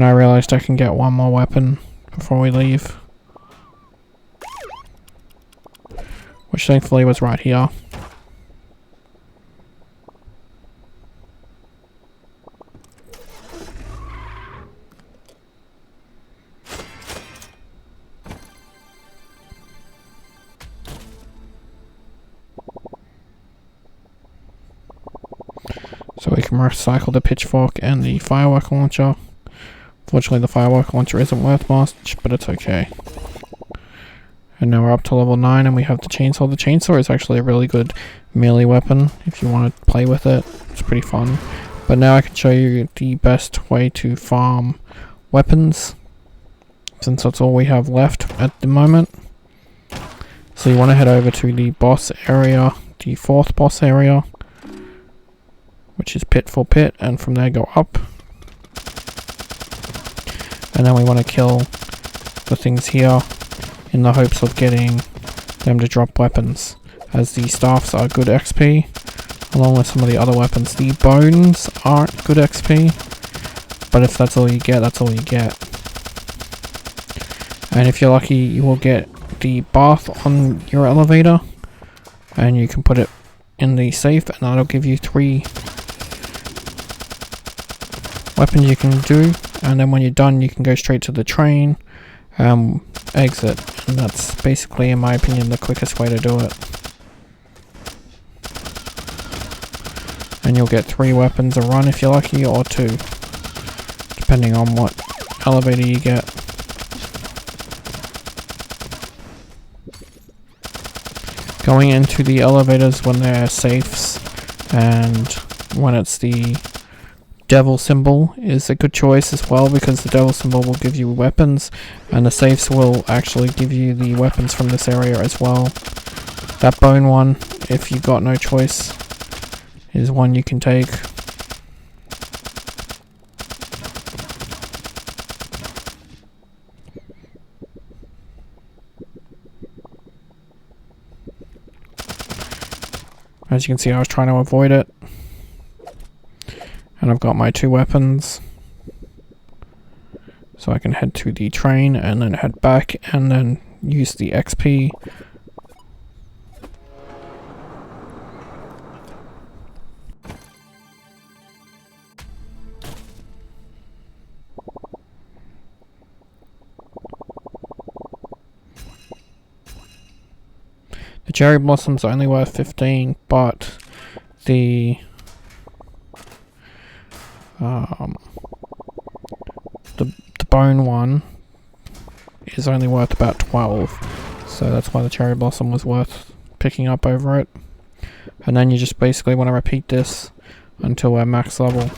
And I realized I can get one more weapon before we leave. Which thankfully was right here. So we can recycle the pitchfork and the firework launcher. Fortunately the firework launcher isn't worth much, but it's okay. And now we're up to level 9 and we have the chainsaw. The chainsaw is actually a really good melee weapon if you want to play with it. It's pretty fun. But now I can show you the best way to farm weapons, since that's all we have left at the moment. So you want to head over to the boss area, the 4th boss area, which is pit for pit, and from there go up. And then we want to kill the things here in the hopes of getting them to drop weapons, as the staffs are good XP, along with some of the other weapons. The bones aren't good XP, but if that's all you get, that's all you get. And if you're lucky, you will get the bath on your elevator, and you can put it in the safe, and that'll give you 3 weapons you can do. And then when you're done, you can go straight to the train, exit, and that's basically, in my opinion, the quickest way to do it. And you'll get 3 weapons a run if you're lucky, or 2, depending on what elevator you get. Going into the elevators when they're safes and when it's the devil symbol is a good choice as well, because the devil symbol will give you weapons and the safes will actually give you the weapons from this area as well. That bone one, if you've got no choice, is one you can take. As you can see, I was trying to avoid it. And I've got my 2 weapons. So I can head to the train and then head back and then use the XP. The cherry blossoms are only worth 15, but the bone one is only worth about 12, so that's why the cherry blossom was worth picking up over it. And then you just basically want to repeat this until we're max level.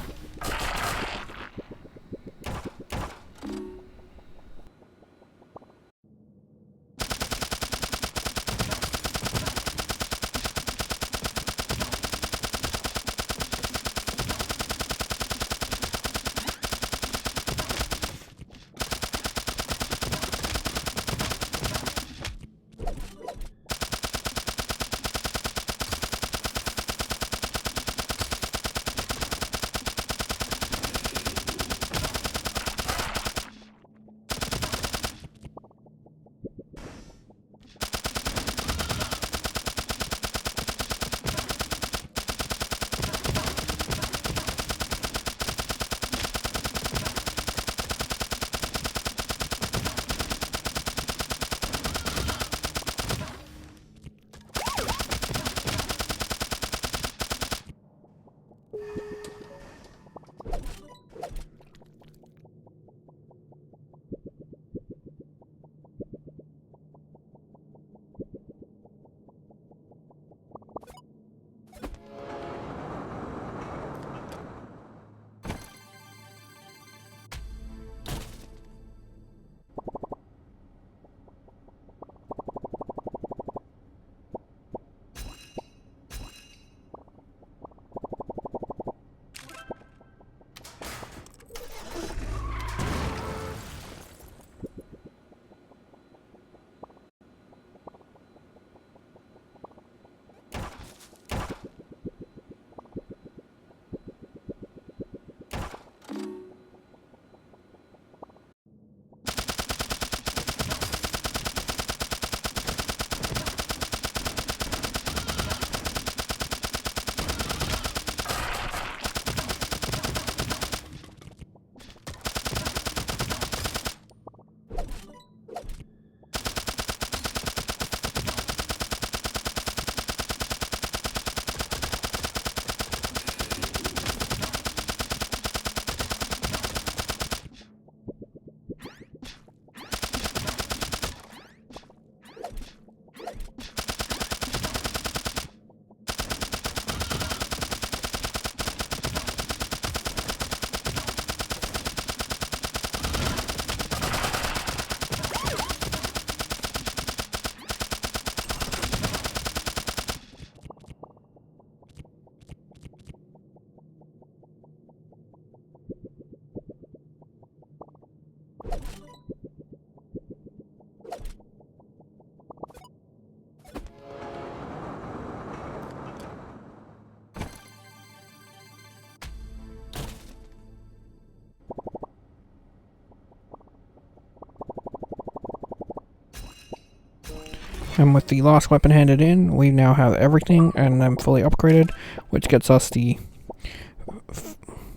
And with the last weapon handed in, we now have everything and I'm fully upgraded, which gets us the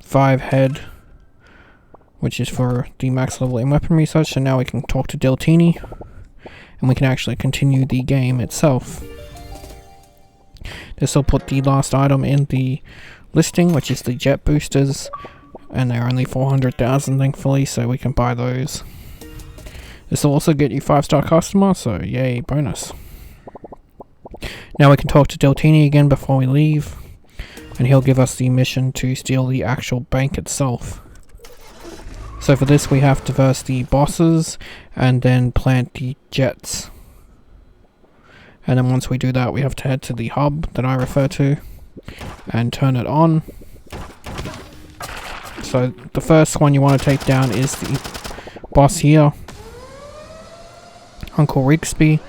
5 head, which is for the max level in weapon research. So now we can talk to Diltini, and we can actually continue the game itself. This will put the last item in the listing, which is the jet boosters, and they're only 400,000 thankfully, so we can buy those. This will also get you 5-star customer, so yay, bonus. Now we can talk to Diltini again before we leave, and he'll give us the mission to steal the actual bank itself. So for this we have to verse the bosses and then plant the jets. And then once we do that we have to head to the hub that I refer to and turn it on. So the first one you want to take down is the boss here, Uncle Rigsby.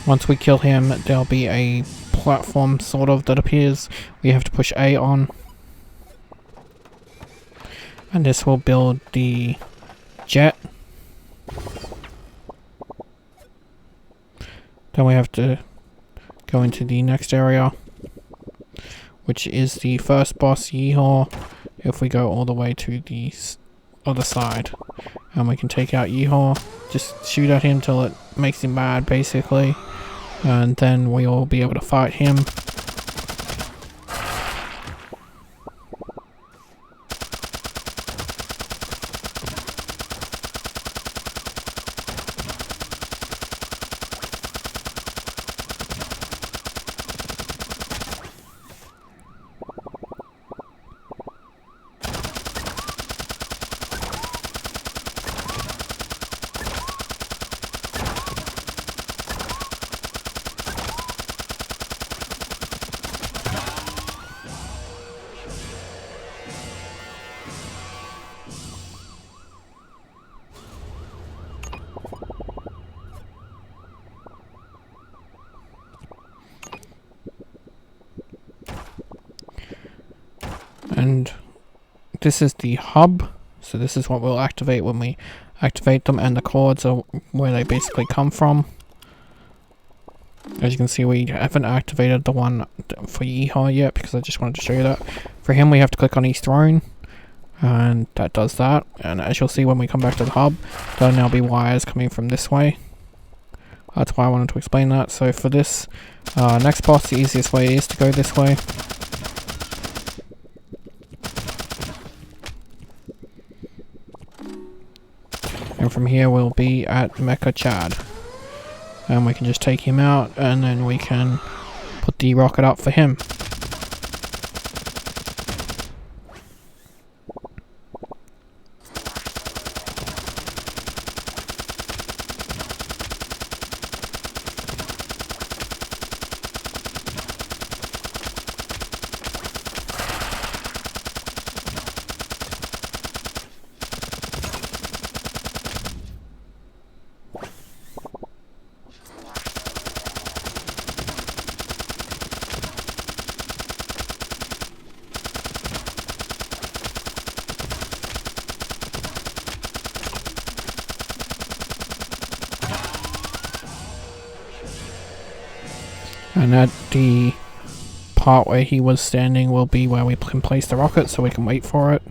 Once we kill him, there'll be a platform sort of that appears. We have to push A on. And this will build the jet. Then we have to go into the next area, which is the first boss, Yeehaw, if we go all the way to the other side. And we can take out Yeehaw, just shoot at him till it makes him mad basically. And then we will be able to fight him. And this is the hub, so this is what we'll activate when we activate them, and the cords are where they basically come from. As you can see, we haven't activated the one for Yeehaw yet because I just wanted to show you that. For him we have to click on his throne, and that does that. And as you'll see when we come back to the hub, there'll now be wires coming from this way. That's why I wanted to explain that. So for this next boss, the easiest way is to go this way. And from here we'll be at Mecha Chad. And we can just take him out, and then we can put the rocket up for him. And at the part where he was standing will be where we can place the rocket, so we can wait for it.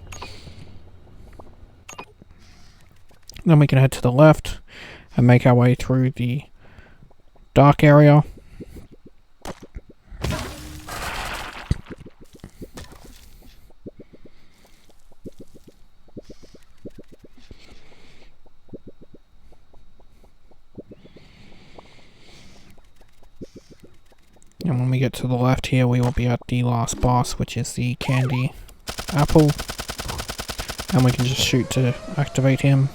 Then we can head to the left and make our way through the dark area. And when we get to the left here, we will be at the last boss, which is the candy apple. And we can just shoot to activate him.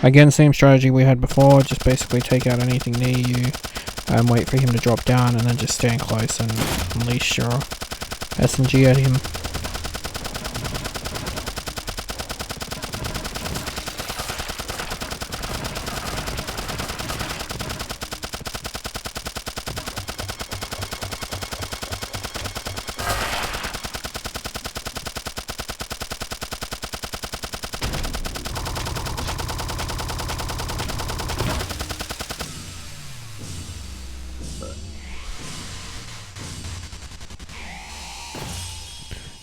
Again, same strategy we had before, just basically take out anything near you and wait for him to drop down and then just stand close and unleash your SMG at him.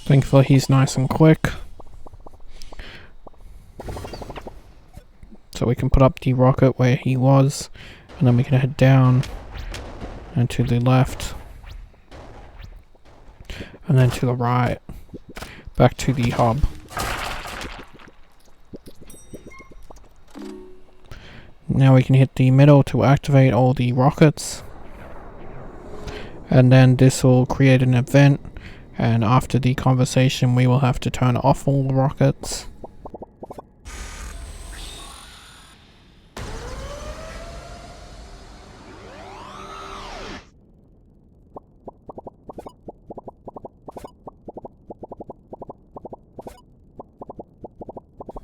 Thankfully he's nice and quick. So we can put up the rocket where he was, and then we can head down and to the left, and then to the right, back to the hub. Now we can hit the middle to activate all the rockets, and then this will create an event, and after the conversation we will have to turn off all the rockets.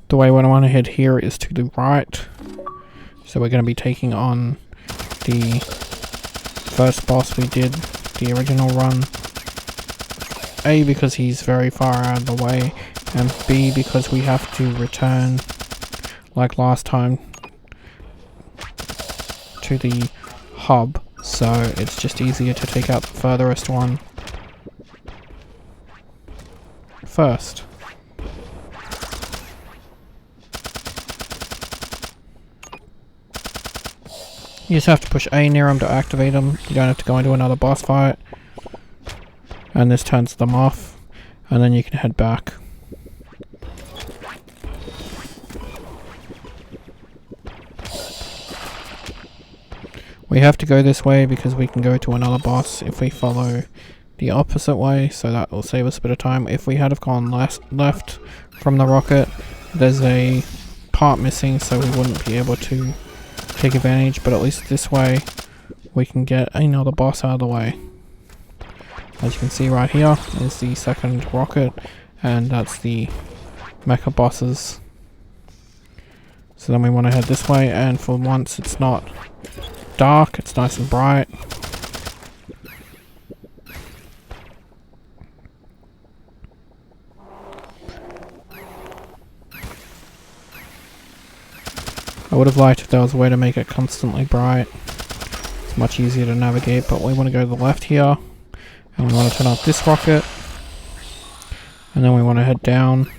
The way we want to head here is to the right, so we're going to be taking on the first boss we did, the original run. A, because he's very far out of the way, and B, because we have to return, like last time, to the hub, so it's just easier to take out the furthest one first. You just have to push A near him to activate him. You don't have to go into another boss fight. And this turns them off, and then you can head back. We have to go this way because we can go to another boss if we follow the opposite way, so that will save us a bit of time. If we had have gone left from the rocket, there's a part missing, so we wouldn't be able to take advantage, but at least this way we can get another boss out of the way. As you can see right here is the second rocket, and that's the mecha bosses. So then we want to head this way, and for once it's not dark, it's nice and bright. I would have liked if there was a way to make it constantly bright. It's much easier to navigate, but we want to go to the left here. And we want to turn off this rocket. And then we want to head down.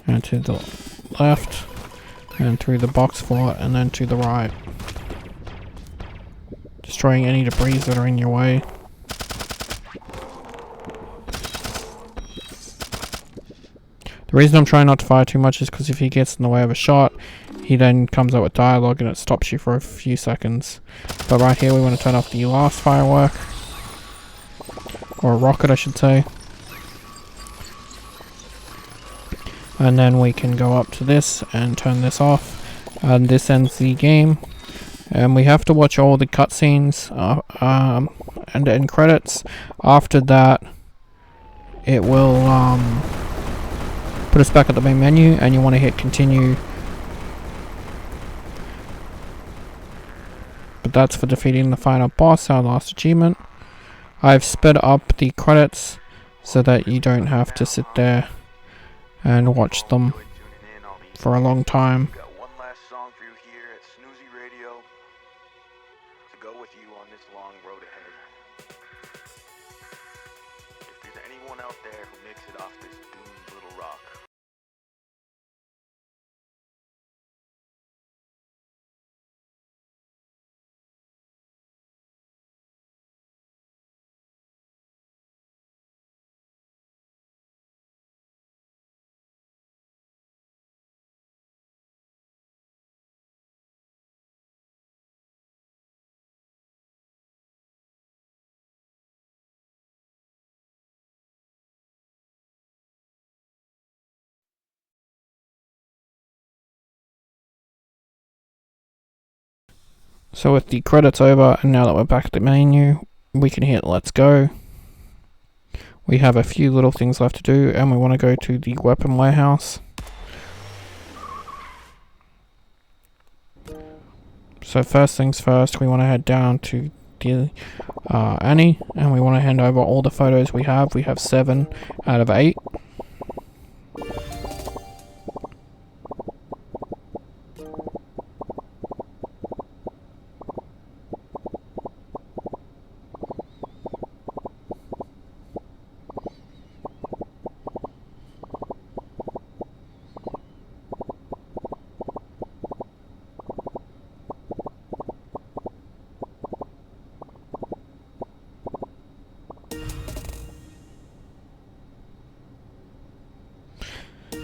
And to the left. And through the box fort, and then to the right. Destroying any debris that are in your way. The reason I'm trying not to fire too much is because if he gets in the way of a shot, he then comes out with dialogue and it stops you for a few seconds. But right here we want to turn off the last firework. Or rocket, I should say. And then we can go up to this and turn this off. And this ends the game. And we have to watch all the cutscenes and end credits. After that, it will put us back at the main menu, and you want to hit continue. But that's for defeating the final boss, our last achievement. I've sped up the credits so that you don't have to sit there and watch them for a long time. Got one last song for you here at Snoozy Radio to go with you on this long road ahead. If there's anyone out there who makes it off this doomed little rock, So with the credits over, and now that we're back at the menu, we can hit let's go. We have a few little things left to do, and we want to go to the weapon warehouse. So first things first, we want to head down to the Annie, and we want to hand over all the photos we have. We have 7 out of 8.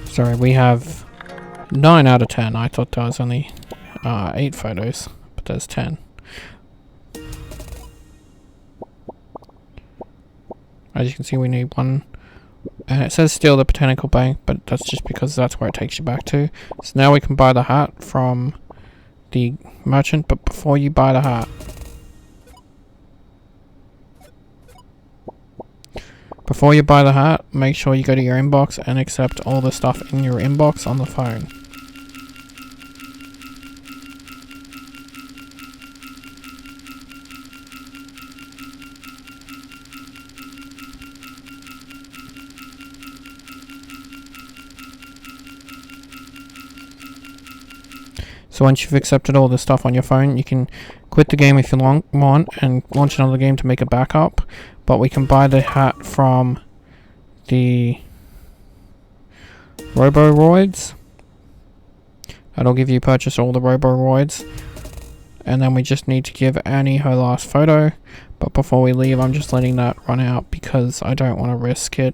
Sorry, we have 9 out of 10. I thought there was only 8 photos, but there's 10. As you can see, we need 1. And it says steal the botanical bank, but that's just because that's where it takes you back to. So now we can buy the hat from the merchant, but before you buy the hat, make sure you go to your inbox and accept all the stuff in your inbox on the phone. So once you've accepted all the stuff on your phone, you can quit the game if you want and launch another game to make a backup. But we can buy the hat from the Roboroids. That'll give you purchase all the Roboroids. And then we just need to give Annie her last photo. But before we leave, I'm just letting that run out because I don't want to risk it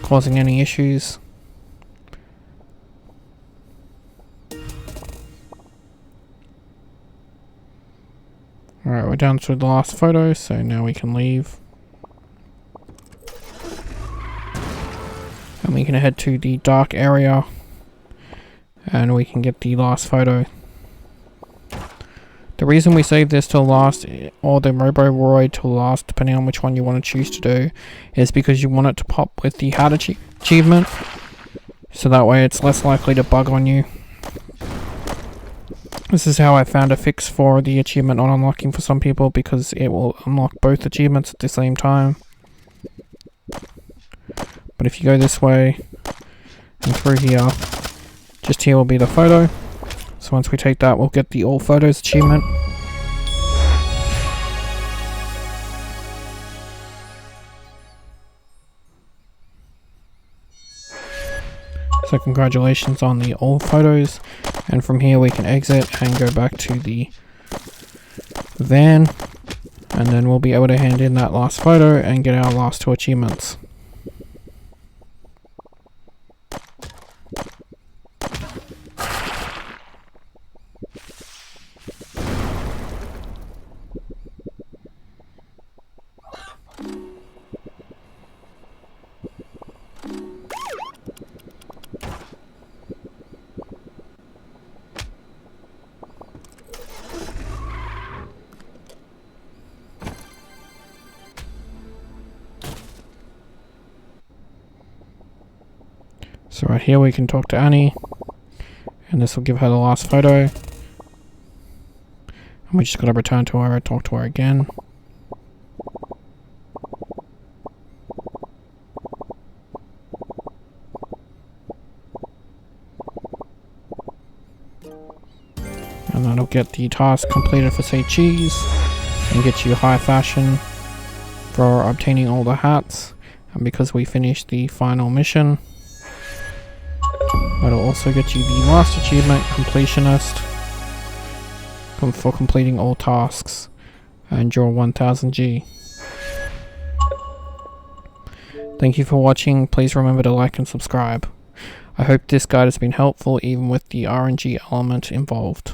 causing any issues. Alright, we're down to the last photo, so now we can leave. And we can head to the dark area. And we can get the last photo. The reason we save this till last, or the Roboroid till last, depending on which one you want to choose to do, is because you want it to pop with the hat achievement. So that way it's less likely to bug on you. This is how I found a fix for the achievement not unlocking for some people, because it will unlock both achievements at the same time. But if you go this way and through here, just here will be the photo. So once we take that, we'll get the all photos achievement. So congratulations on the all photos, and from here we can exit and go back to the van, and then we'll be able to hand in that last photo and get our last 2 achievements. So right here we can talk to Annie, and this will give her the last photo. And we just gotta return to her and talk to her again. And that'll get the task completed for Say Cheese, and get you high fashion for obtaining all the hats. And because we finished the final mission, it'll also get you the last achievement, Completionist, for completing all tasks and draw 1000 G. Thank you for watching. Please remember to like and subscribe. I hope this guide has been helpful, even with the RNG element involved.